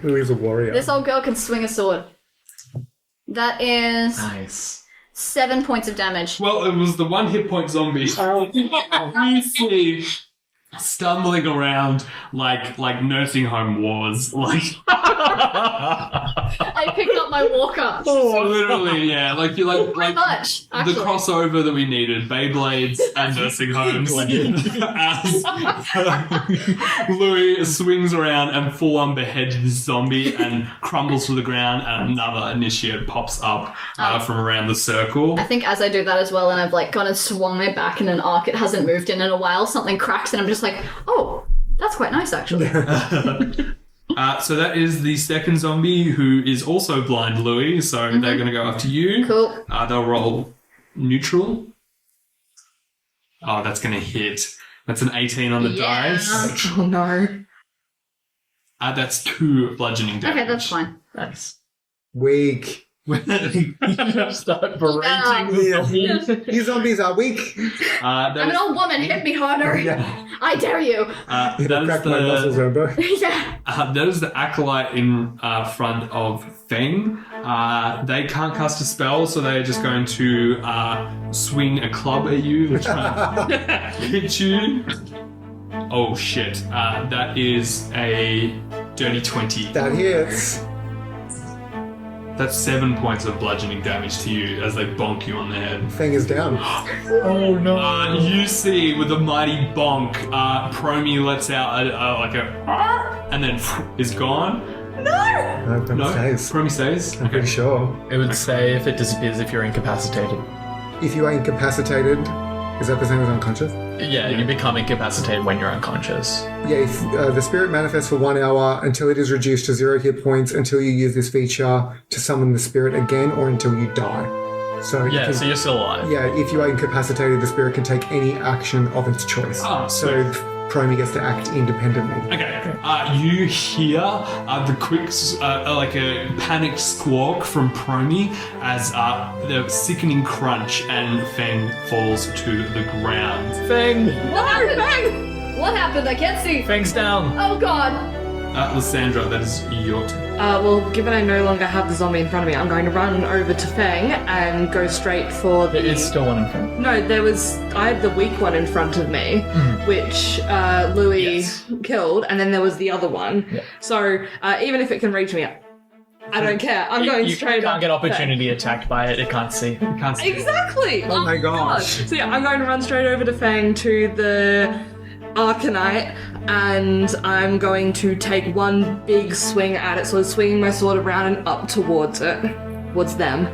Louis is a warrior. This old girl can swing a sword. That is Nice. 7 points of damage. Well, it was the one hit point zombie. You see stumbling around like nursing home wars. I picked up my walker. Literally, yeah. Pretty much, the actually. crossover that we needed, Beyblades and nursing homes. As Louis swings around and full on beheads this zombie and crumbles to the ground, and another initiate pops up from around the circle. I think as I do that as well, and I've gone and swung my back in an arc it hasn't moved in a while, something cracks and I'm just oh, that's quite nice actually. So that is the second zombie, who is also blind, Louis. So they're going to go after you. Cool. They'll roll neutral. Oh, that's going to hit. That's an 18 on the dice. Oh no. That's 2 bludgeoning damage. Okay, that's fine. Nice. Weak. Start berating the zombies. You zombies are weak. I'm an old woman, hit me harder. Yeah. I dare you. that is Crack my muscles, Rambo. Yeah. that is the acolyte in front of Feng. They can't cast a spell, so they're just going to swing a club at you to try and hit you. Oh shit! That is a dirty 20. That hits. That's 7 points of bludgeoning damage to you as they bonk you on the head. Feng is down. Oh no. You see, with a mighty bonk, Promi lets out a and then is gone. No, Feng No, stays. Promi stays. I'm pretty sure. It would say if it disappears if you're incapacitated. If you are incapacitated, Is that the same as unconscious? Yeah, you become incapacitated when you're unconscious. Yeah, if, the spirit manifests for 1 hour until it is reduced to 0 hit points until you use this feature to summon the spirit again or until you die. So Yeah, so you're still alive. yeah, if you are incapacitated, the spirit can take any action of its choice. Ah, so Promi gets to act independently. Okay. You hear the quick, like a panicked squawk from Promi as the sickening crunch and Feng falls to the ground. Feng! What happened? What happened? I can't see. Feng's down. Oh god. Lysandra, that is your turn. Well, given I no longer have the zombie in front of me, I'm going to run over to Feng and go straight for the... There is still one in front. No, I had the weak one in front of me, which Louis killed, and then there was the other one. Yeah. So even if it can reach me, I don't care. I'm going straight You up can't get to opportunity attacked by it. It can't see. Can't see. Feng. Exactly! Oh my gosh. So yeah, I'm going to run straight over to Feng to the Arcanite, and I'm going to take one big swing at it, so swinging my sword around and up towards them.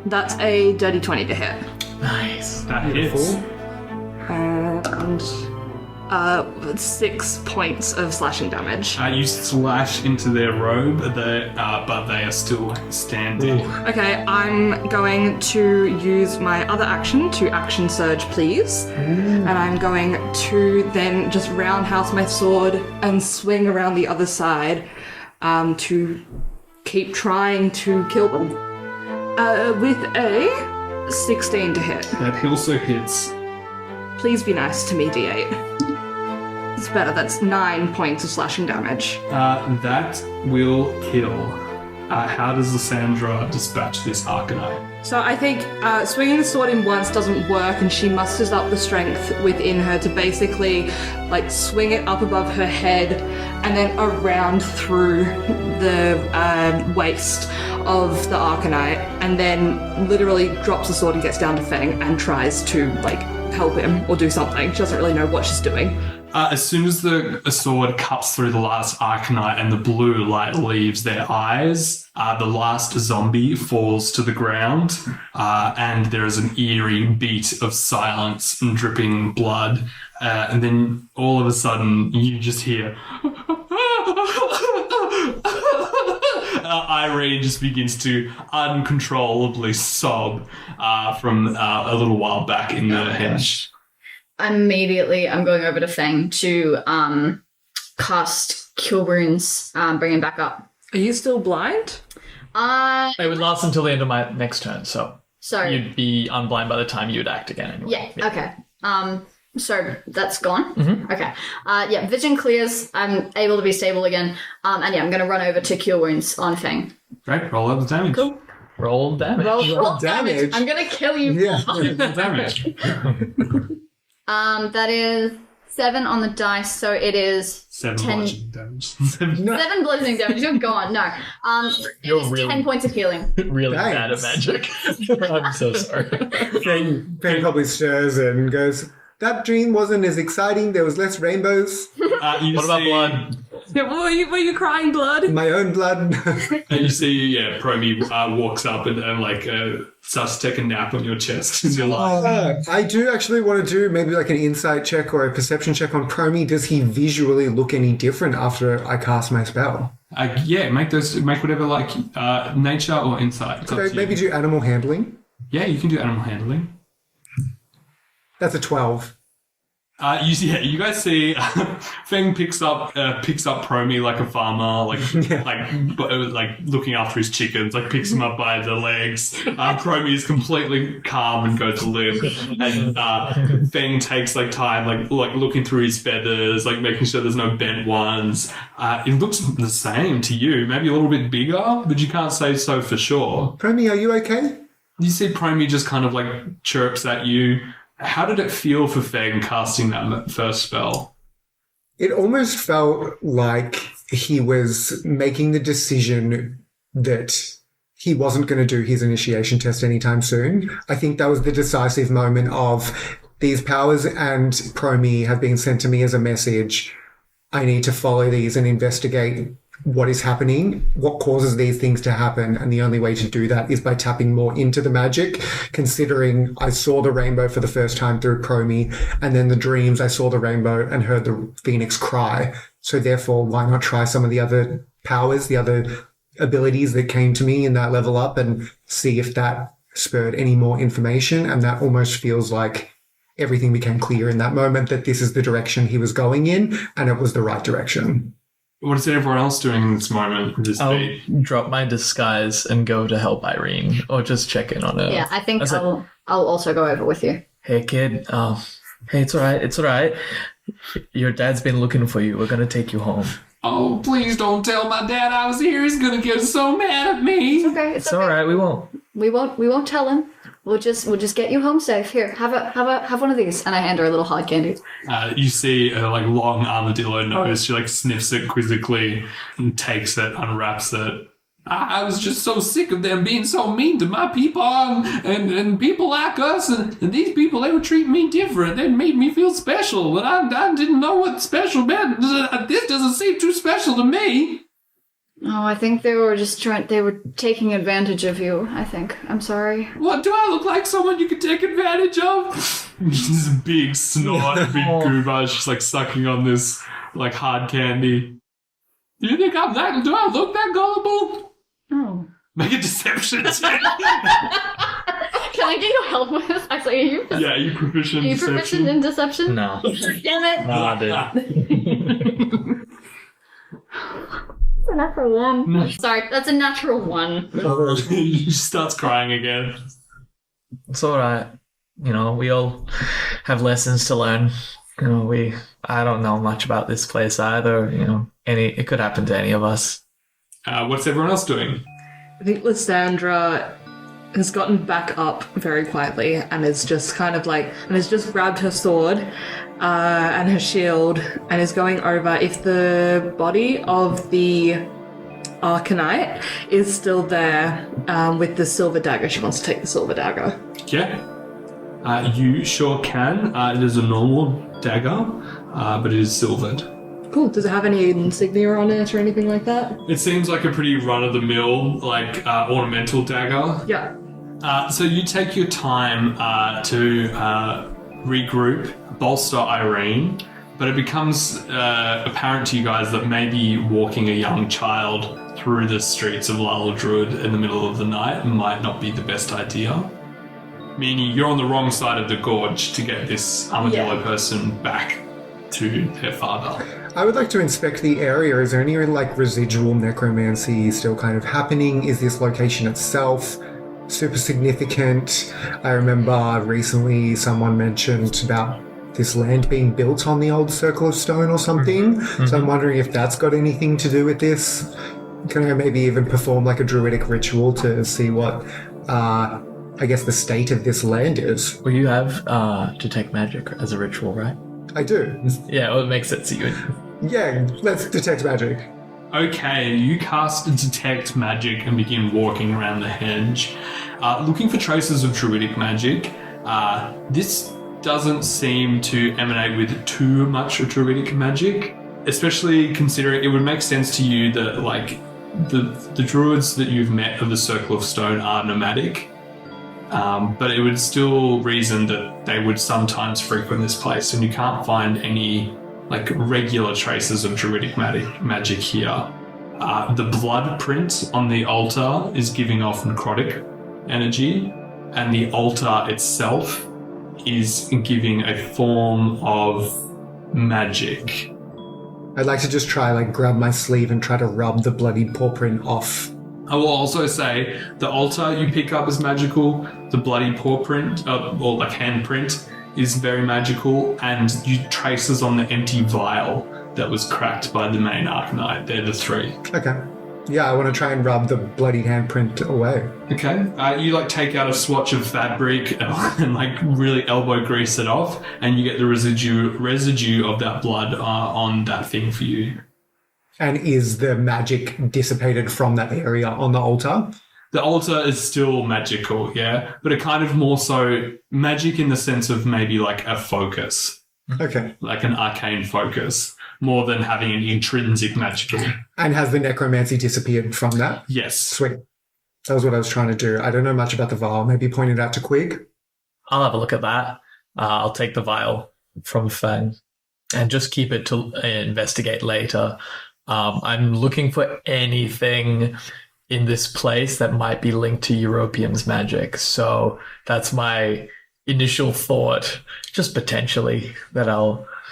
That's a dirty 20 to hit. Nice. That hits. And 6 points of slashing damage. You slash into their robe, but they are still standing. Okay, I'm going to use my other action to action surge, please. And I'm going to then just roundhouse my sword and swing around the other side to keep trying to kill them. With a 16 to hit. That also hits. Please be nice to me, D8. It's better, that's 9 points of slashing damage. That will kill. How does Lysandra dispatch this Arcanite? So I think swinging the sword in once doesn't work, and she musters up the strength within her to basically like swing it up above her head and then around through the waist of the Arcanite, and then literally drops the sword and gets down to Feng and tries to like help him or do something. She doesn't really know what she's doing. As soon as the sword cuts through the last Arcanite and the blue light leaves their eyes, the last zombie falls to the ground, and there is an eerie beat of silence and dripping blood. And then all of a sudden, you just hear... Irene just begins to uncontrollably sob from a little while back in the hedge. Immediately, I'm going over to Feng to cast Cure Wounds, bring him back up. Are you still blind? It would last until the end of my next turn, so you'd be unblind by the time you'd act again. Anyway. Yeah, okay. So that's gone? Mm-hmm. Okay. Yeah, vision clears. I'm able to be stable again. And yeah, I'm going to run over to Cure Wounds on Feng. Great, roll out the damage. Cool. Roll damage. Roll damage. I'm going to kill you. Yeah. Roll damage. That is 7 on the dice, so it is 7 10 bludgeoning damage. 7 bludgeoning damage. You're gone. No. You're it is really- 10 points of healing. Really bad at Thanks. magic. I'm so sorry. Feng probably stirs and goes, that dream wasn't as exciting. There was less rainbows. What about blood? Yeah, were you crying blood? My own blood. And you see, Promi walks up and starts to take a nap on your chest. You're like, I do actually want to do maybe like an insight check or a perception check on Promi. Does he visually look any different after I cast my spell? make whatever, like, nature or insight. It's up to Okay, you. maybe do animal handling. Yeah, you can do animal handling. That's a 12. You guys see Feng picks up Promi like a farmer, like looking after his chickens, like picks him up by the legs. Promi is completely calm and goes to limp, and Feng takes like time, like looking through his feathers, like making sure there's no bent ones. It looks the same to you, maybe a little bit bigger, but you can't say so for sure. Promi, are you okay? You see Promi just kind of like chirps at you. How did it feel for Feng casting that first spell? It almost felt like he was making the decision that he wasn't going to do his initiation test anytime soon. I think that was the decisive moment of these powers and Promi have been sent to me as a message. I need to follow these and investigate what is happening, what causes these things to happen, and the only way to do that is by tapping more into the magic, considering I saw the rainbow for the first time through Chromie, and then the dreams I saw the rainbow and heard the phoenix cry. So therefore, why not try some of the other powers, the other abilities that came to me in that level up, and see if that spurred any more information. And that almost feels like everything became clear in that moment, that this is the direction he was going in, and it was the right direction. What is everyone else doing in this moment? I'll drop my disguise and go to help Irene, or just check in on her. Yeah, I think I'll also go over with you. Hey, kid. Hey, it's all right. It's all right. Your dad's been looking for you. We're going to take you home. Oh, please don't tell my dad I was here. He's going to get so mad at me. Okay, It's all right. We won't. We won't tell him. We'll just get you home safe. Here, have one of these. And I hand her a little hard candy. You see a long armadillo nose. She sniffs it quizzically and takes it, unwraps it. I was just so sick of them being so mean to my people and people like us and these people, they were treating me different. They made me feel special, but I didn't know what special meant. This doesn't seem too special to me. Oh, I think they were they were taking advantage of you, I think. I'm sorry. What, do I look like someone you could take advantage of? This big snort, big goober. She's sucking on this hard candy. Do you think do I look that gullible? Oh. Make a deception check. Can I get your help with this? Actually, are you? Yeah, you proficient Are you deception? proficient in deception? No. Damn it! No, dude. That's a natural one. Sorry, that's a natural one. She starts crying again. It's all right. We all have lessons to learn. I don't know much about this place either. It could happen to any of us. What's everyone else doing? I think Lysandra has gotten back up very quietly and is just and has just grabbed her sword and her shield and is going over if the body of the Arcanite is still there with the silver dagger. She wants to take the silver dagger. Yeah. You sure can. It is a normal dagger, but it is silvered. Cool. Does it have any insignia on it or anything like that? It seems like a pretty run-of-the-mill, ornamental dagger. Yeah. So you take your time to regroup, bolster Irene, but it becomes apparent to you guys that maybe walking a young child through the streets of Lullaby in the middle of the night might not be the best idea. Meaning you're on the wrong side of the gorge to get this armadillo person back to their father. I would like to inspect the area. Is there any residual necromancy still kind of happening? Is this location itself super significant? I remember recently someone mentioned about this land being built on the old Circle of Stone or something. Mm-hmm. So I'm wondering if that's got anything to do with this. Can I maybe even perform a druidic ritual to see what, the state of this land is? Well, you have detect magic as a ritual, right? I do. Yeah, well, it makes sense to you. Yeah, let's detect magic. Okay, you cast Detect Magic and begin walking around the henge, looking for traces of druidic magic. This doesn't seem to emanate with too much druidic magic, especially considering it would make sense to you that the druids that you've met of the Circle of Stone are nomadic. But it would still reason that they would sometimes frequent this place, and you can't find any regular traces of druidic magic here. The blood print on the altar is giving off necrotic energy, and the altar itself is giving a form of magic. I'd like to just try like grab my sleeve and try to rub the bloodied paw print off. I will also say the altar you pick up is magical, the bloody paw print, or like handprint, is very magical, and you traces on the empty vial that was cracked by the main Arcanite. They're the three. Okay. Yeah, I want to try and rub the bloody handprint away. Okay. You like take out a swatch of fabric and like really elbow grease it off, and you get the residue of that blood on that thing for you. And is the magic dissipated from that area on the altar? The altar is still magical, yeah, but it kind of more so magic in the sense of maybe like a focus. Okay. like an arcane focus, more than having an intrinsic magic. And has the necromancy disappeared from that? Yes. Sweet. That was what I was trying to do. I don't know much about the vial. Maybe point it out to Qwig. I'll have a look at that. I'll take the vial from Feng and just keep it to investigate later. I'm looking for anything in this place that might be linked to Europeans' magic. So that's my initial thought, just potentially, that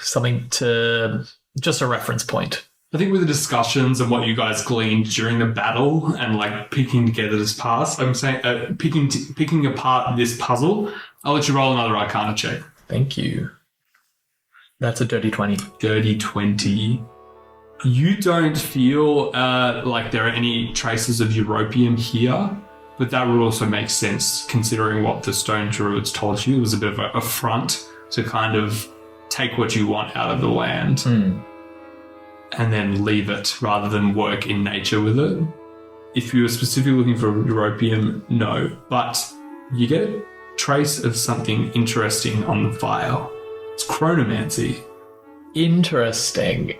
something to just a reference point. I think with the discussions and what you guys gleaned during the battle and like picking together this past, I'm saying picking apart this puzzle, I'll let you roll another Arcana check. Thank you. That's a dirty 20. Dirty 20. You don't feel like there are any traces of Europium here, but that would also make sense considering what the Stone Druids told you. It was a bit of a front to kind of take what you want out of the land and then leave it rather than work in nature with it. If you were specifically looking for Europium, no. But you get a trace of something interesting on the file. It's chronomancy. Interesting.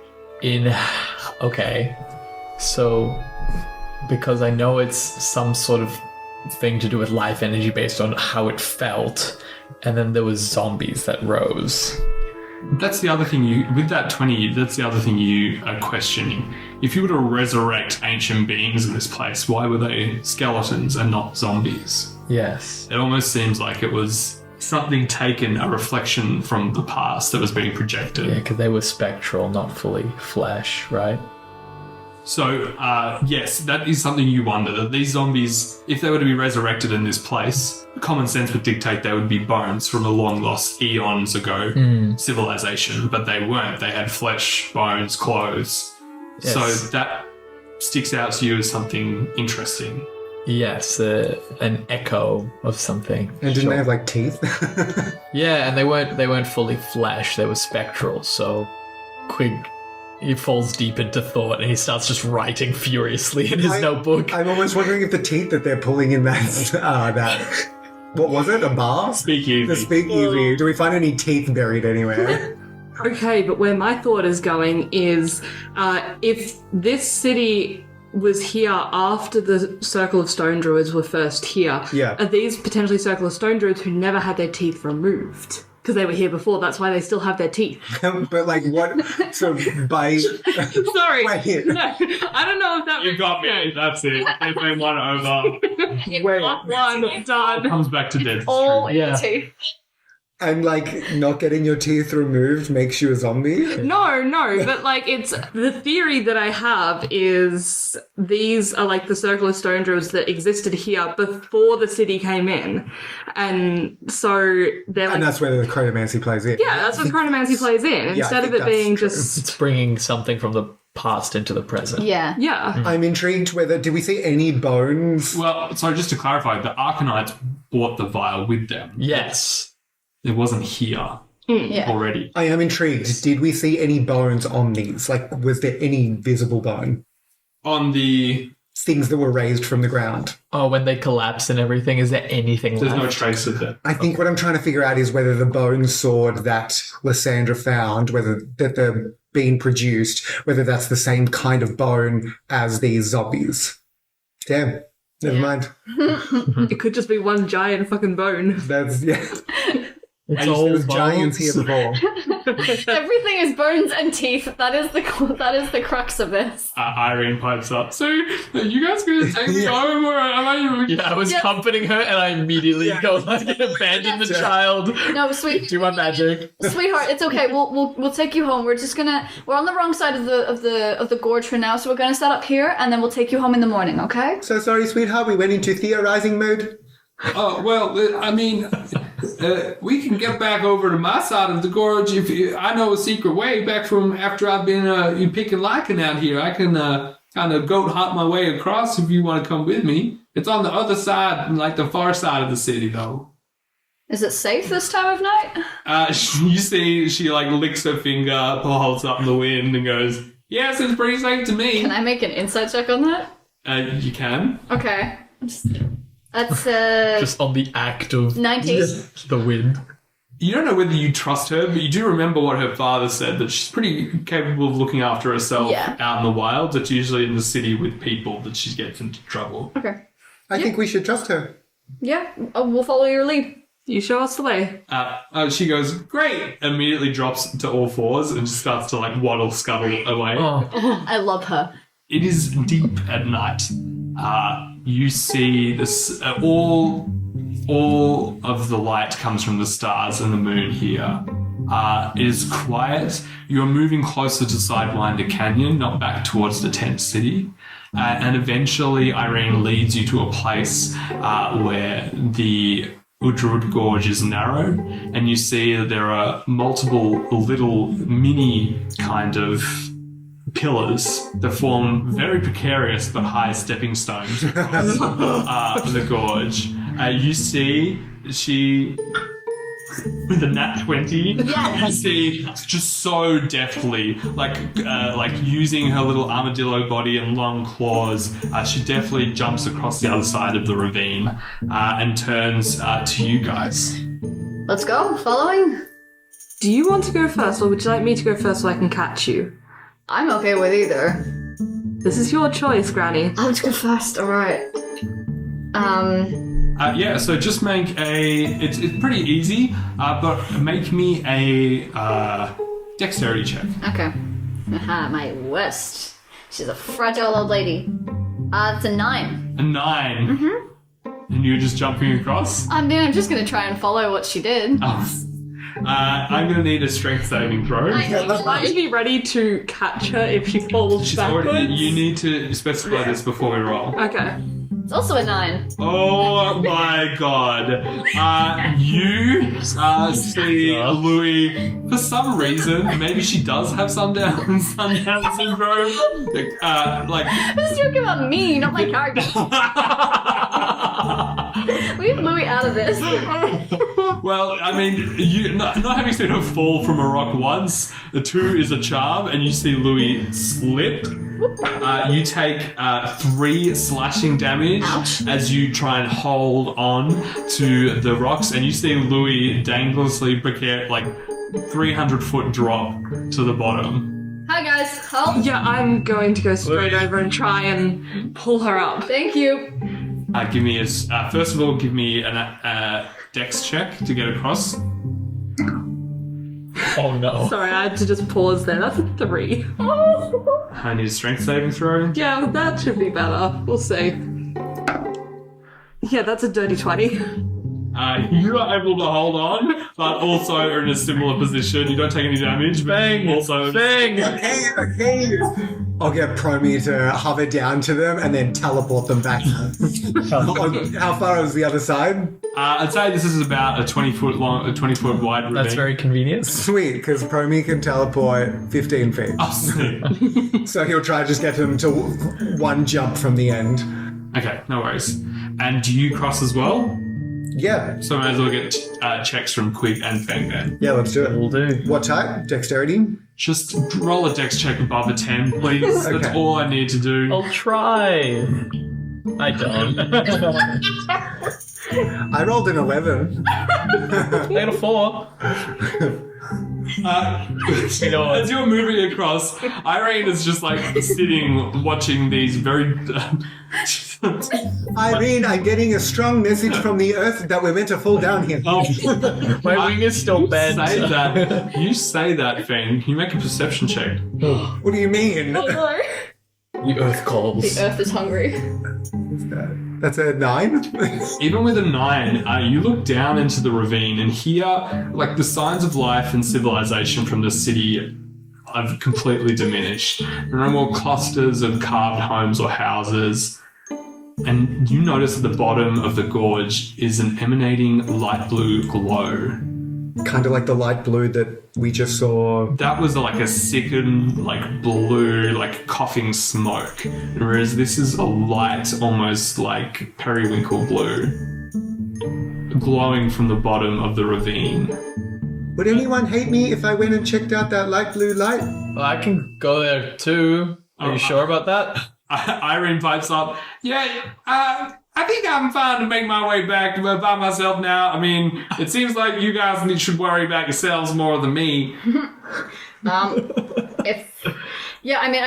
Okay. So, because I know it's some sort of thing to do with life energy based on how it felt, and then there was zombies that rose. That's the other thing with that 20, that's the other thing you are questioning. If you were to resurrect ancient beings in this place, why were they skeletons and not zombies? Yes. It almost seems like it was something taken, a reflection from the past that was being projected. Yeah, because they were spectral, not fully flesh, right? So, yes, that is something you wonder, that these zombies, if they were to be resurrected in this place, common sense would dictate they would be bones from a long-lost eons ago civilization, but they weren't. They had flesh, bones, clothes. Yes. So that sticks out to you as something interesting. Yes, an echo of something. And didn't they have like teeth? Yeah, and they weren't fully flesh. They were spectral. So, Qwig, he falls deep into thought and he starts just writing furiously in his notebook. I'm almost wondering if the teeth that they're pulling in that what was it? A bar? Speakeasy. The speakeasy. Do we find any teeth buried anywhere? Okay, but where my thought is going is if this city was here after the Circle of Stone Druids were first here, are these potentially Circle of Stone Druids who never had their teeth removed? Because they were here before, that's why they still have their teeth. But like what? So by... Sorry. Wait. No, I don't know if that You got me. That's it. They've been one over. Wait. one done. Comes back to dead. All in the teeth. And like not getting your teeth removed makes you a zombie? No, but like it's the theory that I have is these are like the Circle of Stone Druids that existed here before the city came in, and so they're like, And that's where the chronomancy plays in. yeah, that's what chronomancy plays in. I Instead of think it being that's true. just It's bringing something from the past into the present. Yeah. yeah. I'm intrigued whether... Did we see any bones? Well, so just to clarify, the Arcanites brought the vial with them. Yes. It wasn't here Yeah. already. I am intrigued. Did we see any bones on these? Like, was there any visible bone? On the... Things that were raised from the ground? Oh, when they collapse and everything, is there anything There's left? no trace of it. I think what I'm trying to figure out is whether the bone sword that Lysandra found, whether that they're being produced, whether that's the same kind of bone as these zombies. Damn. Never mind. It could just be one giant fucking bone. That's, yeah. It's There all was giants here before. Everything is bones and teeth. That is the crux of this. Irene pipes up. So, are you guys going to take me home or am I... Yeah, I was comforting her and I immediately go like abandon the child. No, sweet. Do my magic. Sweetheart, it's okay. We'll take you home. We're on the wrong side of the gorge for now, so we're gonna set up here and then we'll take you home in the morning, okay? So sorry, sweetheart, we went into theorizing mode. Oh, well, I mean, we can get back over to my side of the gorge if I know a secret way back from after I've been picking lichen out here. I can kind of goat hop my way across if you want to come with me. It's on the other side, like the far side of the city, though. Is it safe this time of night? You see, she like licks her finger, holds up in the wind, and goes, "Yes, it's pretty safe to me." Can I make an insight check on that? You can. Okay. That's Just on the act of 19. the wind. You don't know whether you trust her, but you do remember what her father said, that she's pretty capable of looking after herself out in the wild. It's usually in the city with people that she gets into trouble. Okay. I think we should trust her. Yeah, we'll follow your lead. You show us the way. She goes, great, immediately drops to all fours and just starts to like waddle, scuttle away. I love her. It is deep at night. You see this, all of the light comes from the stars and the moon here. It is quiet. You're moving closer to Sidewinder Canyon, not back towards the tent city. And eventually Irene leads you to a place where the Udrud Gorge is narrow, and you see that there are multiple little mini kind of pillars that form very precarious but high stepping stones for the gorge. You see she, with a nat 20, you see just so deftly, like using her little armadillo body and long claws, she deftly jumps across the other side of the ravine and turns to you guys. Let's go. Following? Do you want to go first, or would you like me to go first so I can catch you? I'm okay with either. This is your choice, Granny. I'll just go first. All right. So just make it's pretty easy, but make me a dexterity check. Okay. My worst. She's a fragile old lady. It's a 9. A 9? Mm-hmm. And you're just jumping across? I'm just going to try and follow what she did. I'm going to need a strength saving throw. I'd be ready to catch her if she falls backwards. You need to specify this before we roll. Okay. It's also a 9. Oh my god. You see Louis, for some reason, maybe she does have sundown syndrome. This is joking about me, not my character. Leave Louis out of this. Well, I mean, you not having seen her fall from a rock once, the 2 is a charm, and you see Louis slip. You take 3 slashing damage as you try and hold on to the rocks, and you see Louis dangerously 300-foot drop to the bottom. Hi guys, help. Yeah, I'm going to go straight over and try and pull her up. Thank you. Give me first of all, give me a dex check to get across. Oh no. Sorry, I had to just pause there. That's a 3. I need a strength saving throw. Yeah, that should be better. We'll see. Yeah, that's a dirty 20. You are able to hold on, but also are in a similar position. You don't take any damage. Bang! Also, Bang! Okay. I'll get Promy to hover down to them and then teleport them back. How far is the other side? I'd say this is about a 20-foot long, a 20-foot wide ravine. That's very convenient. Sweet, because Promy can teleport 15 feet. Oh, sweet. So he'll try to just get them to one jump from the end. Okay, no worries. And do you cross as well? Yeah. So I might as well get checks from Qwig and Feng then. Yeah, let's do it. Will do. What type? Dexterity? Just roll a dex check above a 10, please. Okay. That's all I need to do. I'll try. I don't. I rolled an 11. I got a 4. You know what? As you're moving across, Irene is just sitting watching these very... Irene, I'm getting a strong message from the earth that we're meant to fall down here. My wing is still bent. You say that, Feng. You make a perception check. What do you mean? Oh no. The earth calls. The earth is hungry. That's a 9? Even with a 9, you look down into the ravine and hear the signs of life and civilization from the city have completely diminished. There are no more clusters of carved homes or houses. And you notice at the bottom of the gorge is an emanating light blue glow. Kind of like the light blue that we just saw. That was a sickened, blue, coughing smoke. Whereas this is a light, almost like periwinkle blue, glowing from the bottom of the ravine. Would anyone hate me if I went and checked out that light blue light? Well, I can go there too. Are you sure about that? Irene pipes up. Yeah, I I think I'm fine to make my way back by myself now. I mean, it seems like you guys should worry about yourselves more than me. I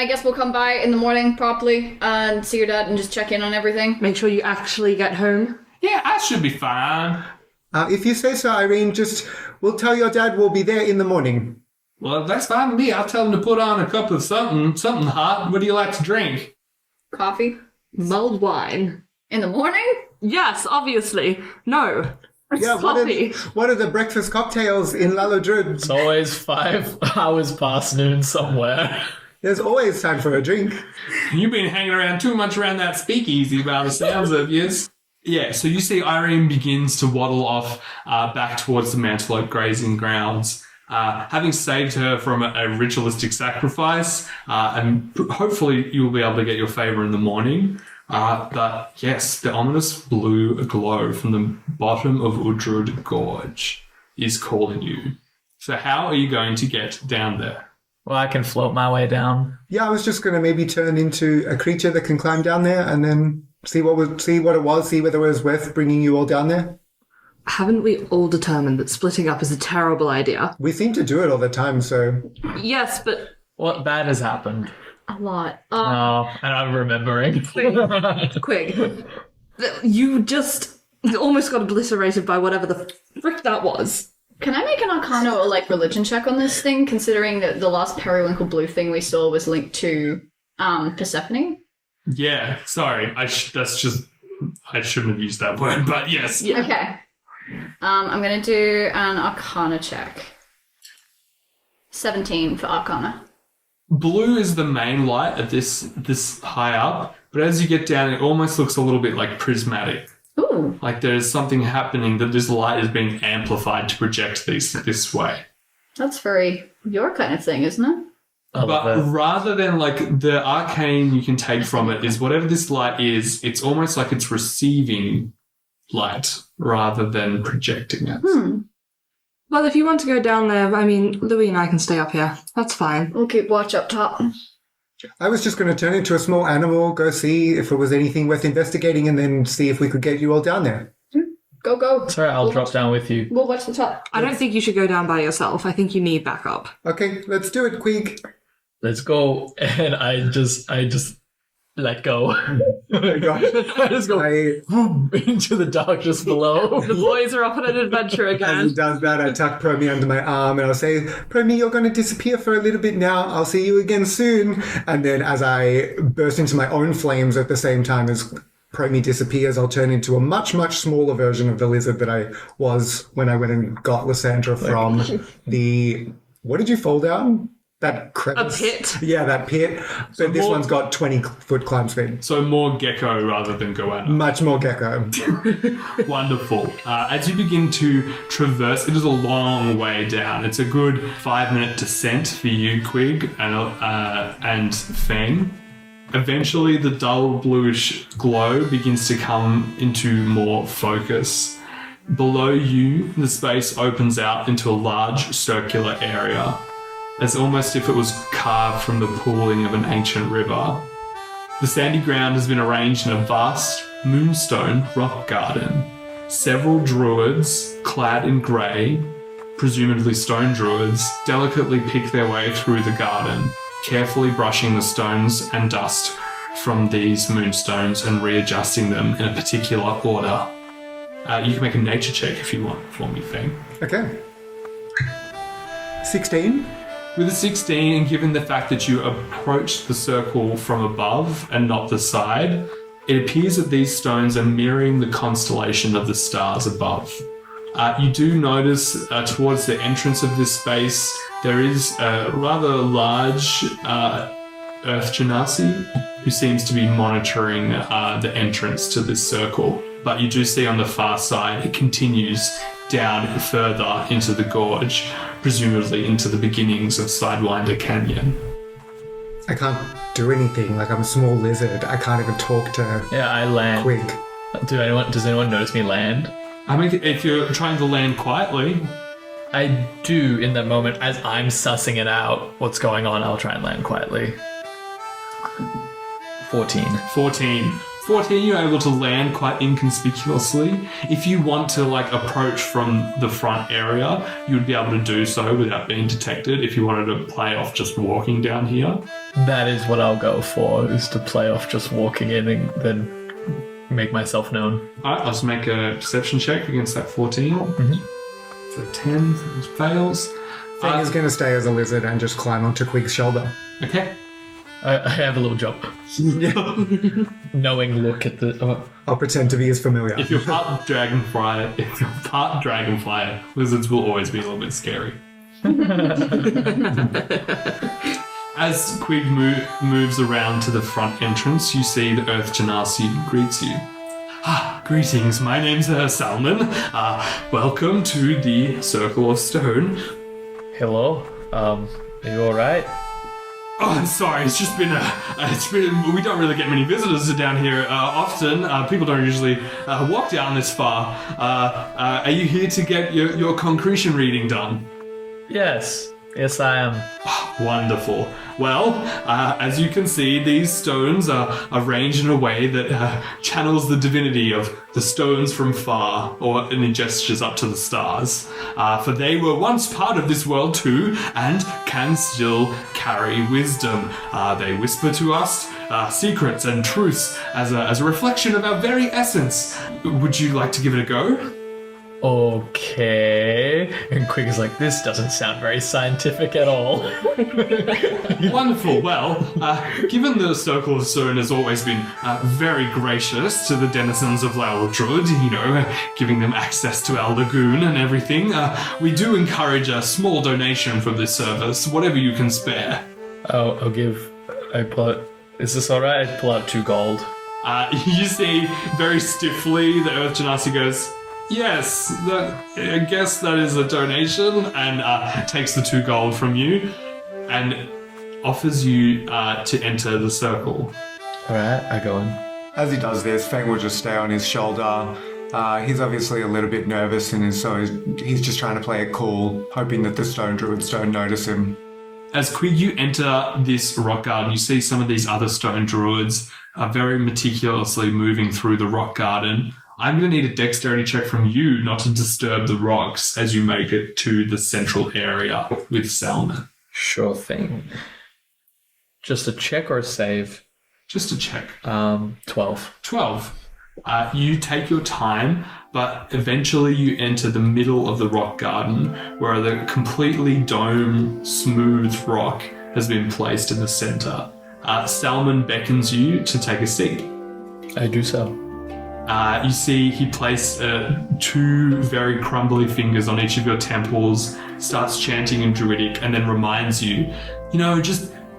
guess we'll come by in the morning properly and see your dad and just check in on everything. Make sure you actually get home. Yeah, I should be fine. If you say so, Irene, we'll tell your dad we'll be there in the morning. Well, that's fine with me. I'll tell him to put on a cup of something hot. What do you like to drink? Coffee? Mulled wine. In the morning? Yes, obviously. No. Yeah, Coffee. what are the breakfast cocktails in Lullaby? It's always 5 hours past noon somewhere. There's always time for a drink. You've been hanging around too much around that speakeasy by the sounds of yours. Yeah, so you see Irene begins to waddle off back towards the Mantelope grazing grounds. Having saved her from a ritualistic sacrifice, and hopefully you'll be able to get your favour in the morning. But yes, the ominous blue glow from the bottom of Udrud Gorge is calling you. So how are you going to get down there? Well, I can float my way down. Yeah, I was just going to maybe turn into a creature that can climb down there and then see what it was, see whether it was worth bringing you all down there. Haven't we all determined that splitting up is a terrible idea? We seem to do it all the time, so... Yes, but... What bad has happened? A lot. Oh, and I'm remembering. Qwig, you just almost got obliterated by whatever the frick that was. Can I make an Arcana or religion check on this thing, considering that the last periwinkle blue thing we saw was linked to Persephone? Yeah, sorry. I shouldn't have used that word, but yes. Yeah. Okay. I'm going to do an Arcana check. 17 for Arcana. Blue is the main light at this high up, but as you get down, it almost looks a little bit like prismatic. Ooh. Like there's something happening that this light is being amplified to project this way. That's very your kind of thing, isn't it? But rather than the arcane you can take from it is whatever this light is, it's almost like it's receiving light rather than projecting it. Well, if you want to go down there, I mean, Louis and I can stay up here. That's fine. We'll keep watch up top. I was just going to turn into a small animal, go see if it was anything worth investigating, and then see if we could get you all down there. Go. Sorry, I'll drop down with you. We'll watch the top. I don't think you should go down by yourself. I think you need backup. Okay, let's do it, Qwig. Let's go. And I just let go. Oh my gosh. I just go into the darkness below. The boys are off on an adventure As again. he does that, I tuck Promi under my arm and I'll say, Promi, you're going to disappear for a little bit now. I'll see you again soon. And then as I burst into my own flames at the same time as Promi disappears, I'll turn into a much, much smaller version of the lizard that I was when I went and got Lysandra from the... What did you fall down? That crevice. A pit. Yeah, that pit. But this one's got 20-foot climb speed. So more gecko rather than goanna. Much more gecko. Wonderful. As you begin to traverse, it is a long way down. It's a good 5-minute descent for you, Qwig, and Feng. Eventually, the dull bluish glow begins to come into more focus. Below you, the space opens out into a large circular area. It's almost if it was carved from the pooling of an ancient river. The sandy ground has been arranged in a vast moonstone rock garden. Several druids, clad in grey, presumably stone druids, delicately pick their way through the garden, carefully brushing the stones and dust from these moonstones and readjusting them in a particular order. You can make a nature check if you want for me, Feng. Okay. 16. With a 16, and given the fact that you approached the circle from above and not the side, it appears that these stones are mirroring the constellation of the stars above. You do notice towards the entrance of this space, there is a rather large Earth Genasi who seems to be monitoring the entrance to this circle. But you do see on the far side, it continues down further into the gorge, presumably into the beginnings of Sidewinder Canyon. I can't do anything. I'm a small lizard. I can't even talk to Yeah, I land. Qwig. Does anyone notice me land? I mean, if you're trying to land quietly, I do in that moment as I'm sussing it out. What's going on? I'll try and land quietly. 14. 14, you're able to land quite inconspicuously. If you want to like approach from the front area, you would be able to do so without being detected if you wanted to play off just walking down here. That is what I'll go for, is to play off just walking in and then make myself known. Alright, I'll just make a perception check against that 14. So 10 fails. Feng is going to stay as a lizard and just climb onto Qwig's shoulder. Okay. I have a little jump. Knowing look at the... I'll pretend to be as familiar. If you're part dragonfly, lizards will always be a little bit scary. As Qwig moves around to the front entrance, you see the Earth Genasi greets you. Greetings, my name's Salmon. Welcome to the Circle of Stone. Hello? Are you alright? Oh, I'm sorry. It's just been we don't really get many visitors down here often. People don't usually walk down this far. Are you here to get your concretion reading done? Yes, I am. Wonderful. Well, as you can see, these stones are arranged in a way that channels the divinity of the stones from far, or in gestures up to the stars. For they were once part of this world too, and can still carry wisdom. They whisper to us secrets and truths as a reflection of our very essence. Would you like to give it a go? Okay. And Qwig is like, this doesn't sound very scientific at all. Wonderful. Well, given the Circle of Stone has always been very gracious to the denizens of Laldrud, giving them access to our lagoon and everything, we do encourage a small donation for this service, whatever you can spare. Is this alright? I pull out 2 gold. You see, very stiffly, the Earth Genasi goes, yes, I guess that is a donation, and takes the 2 gold from you and offers you to enter the circle. Alright, I go in. As he does this, Feng will just stay on his shoulder. He's obviously a little bit nervous, and so he's just trying to play it cool, hoping that the stone druids don't notice him. As Qwig, you enter this rock garden, you see some of these other stone druids are very meticulously moving through the rock garden. I'm going to need a dexterity check from you not to disturb the rocks as you make it to the central area with Salmon. Sure thing. Just a check or a save? Just a check. 12. 12. You take your time, but eventually you enter the middle of the rock garden where the completely dome, smooth rock has been placed in the center. Salmon beckons you to take a seat. I do so. You see he placed 2 very crumbly fingers on each of your temples, starts chanting in Druidic, and then reminds you,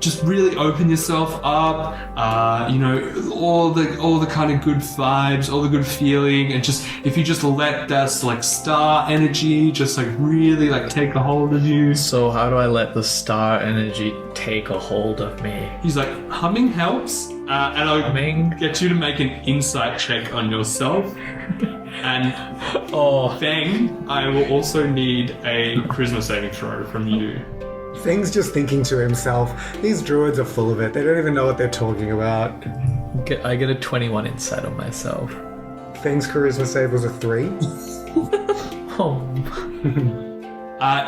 just really open yourself up, all the kind of good vibes, all the good feeling, and just, if you just let this star energy just really take a hold of you. So how do I let the star energy take a hold of me? He's like, humming helps, and I'll get you to make an insight check on yourself. And Feng, I will also need a charisma saving throw from you. Feng's just thinking to himself, these druids are full of it. They don't even know what they're talking about. I get a 21 insight on myself. Feng's charisma save was a 3.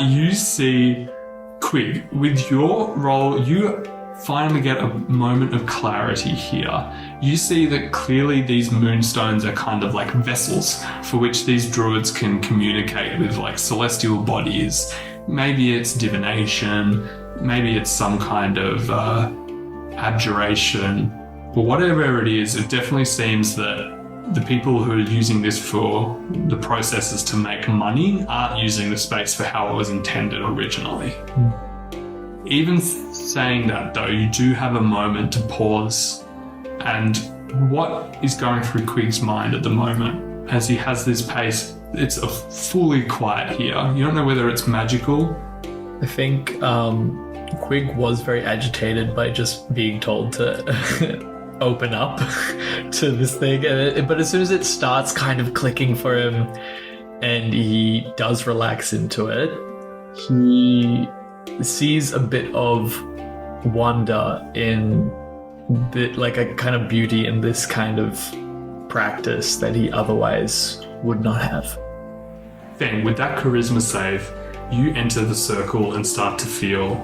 You see Qwig, with your role, you finally get a moment of clarity here. You see that clearly these moonstones are kind of like vessels for which these druids can communicate with celestial bodies. Maybe it's divination, maybe it's some kind of abjuration, but whatever it is, it definitely seems that the people who are using this for the processes to make money aren't using the space for how it was intended originally. Even saying that though, you do have a moment to pause, and what is going through Qwig's mind at the moment as he has this pace? It's fully quiet here. You don't know whether it's magical. I think Qwig was very agitated by just being told to open up to this thing. But as soon as it starts kind of clicking for him and he does relax into it, he sees a bit of wonder in like a kind of beauty in this kind of practice that he otherwise would not have. Feng, with that charisma save, you enter the circle and start to feel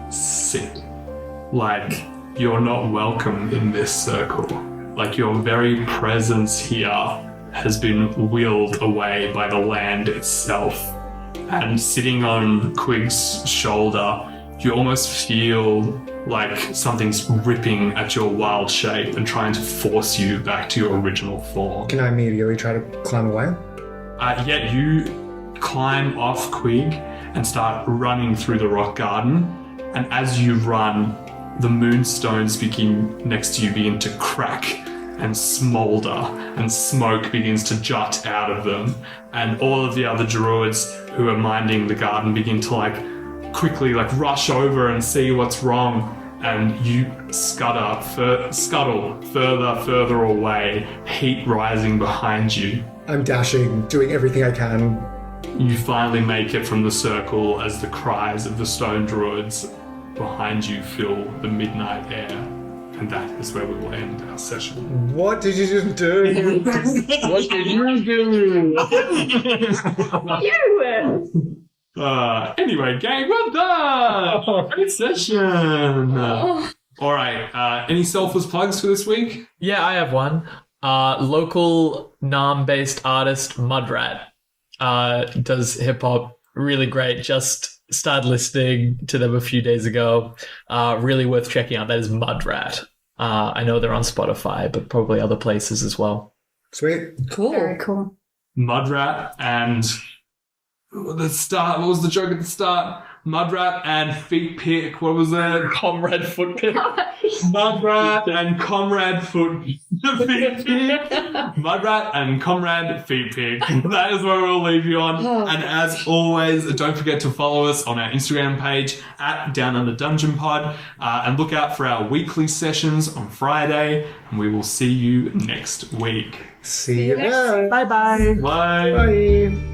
sick. Like you're not welcome in this circle. Like your very presence here has been willed away by the land itself. And sitting on Qwig's shoulder, you almost feel like something's ripping at your wild shape and trying to force you back to your original form. Can I immediately try to climb away? Yet you climb off Qwig and start running through the rock garden. And as you run, the moonstones next to you begin to crack and smolder, and smoke begins to jut out of them. And all of the other druids who are minding the garden begin to quickly rush over and see what's wrong. And you scuttle further away, heat rising behind you. I'm dashing, doing everything I can. You finally make it from the circle as the cries of the stone druids behind you fill the midnight air. And that is where we will end our session. What did you just do? What did you do? Anyway, gang, well done! Great session! Alright, any selfless plugs for this week? Yeah, I have one. Local Nam-based artist Mudrat does hip-hop really great. Just started listening to them a few days ago. Really worth checking out. That is Mudrat. I know they're on Spotify, but probably other places as well. Sweet. Cool. Very cool. Mudrat and... what was the joke at the start? Mudrat and Feet Pick. What was that? Comrade Foot Pick. Mudrat and Comrade Feet Pick. Mudrat and Comrade Feet Pick. That is where we'll leave you on. And as always, don't forget to follow us on our Instagram page at Down Under Dungeon Pod. And look out for our weekly sessions on Friday. And we will see you next week. See you there. Bye-bye. Bye. Bye.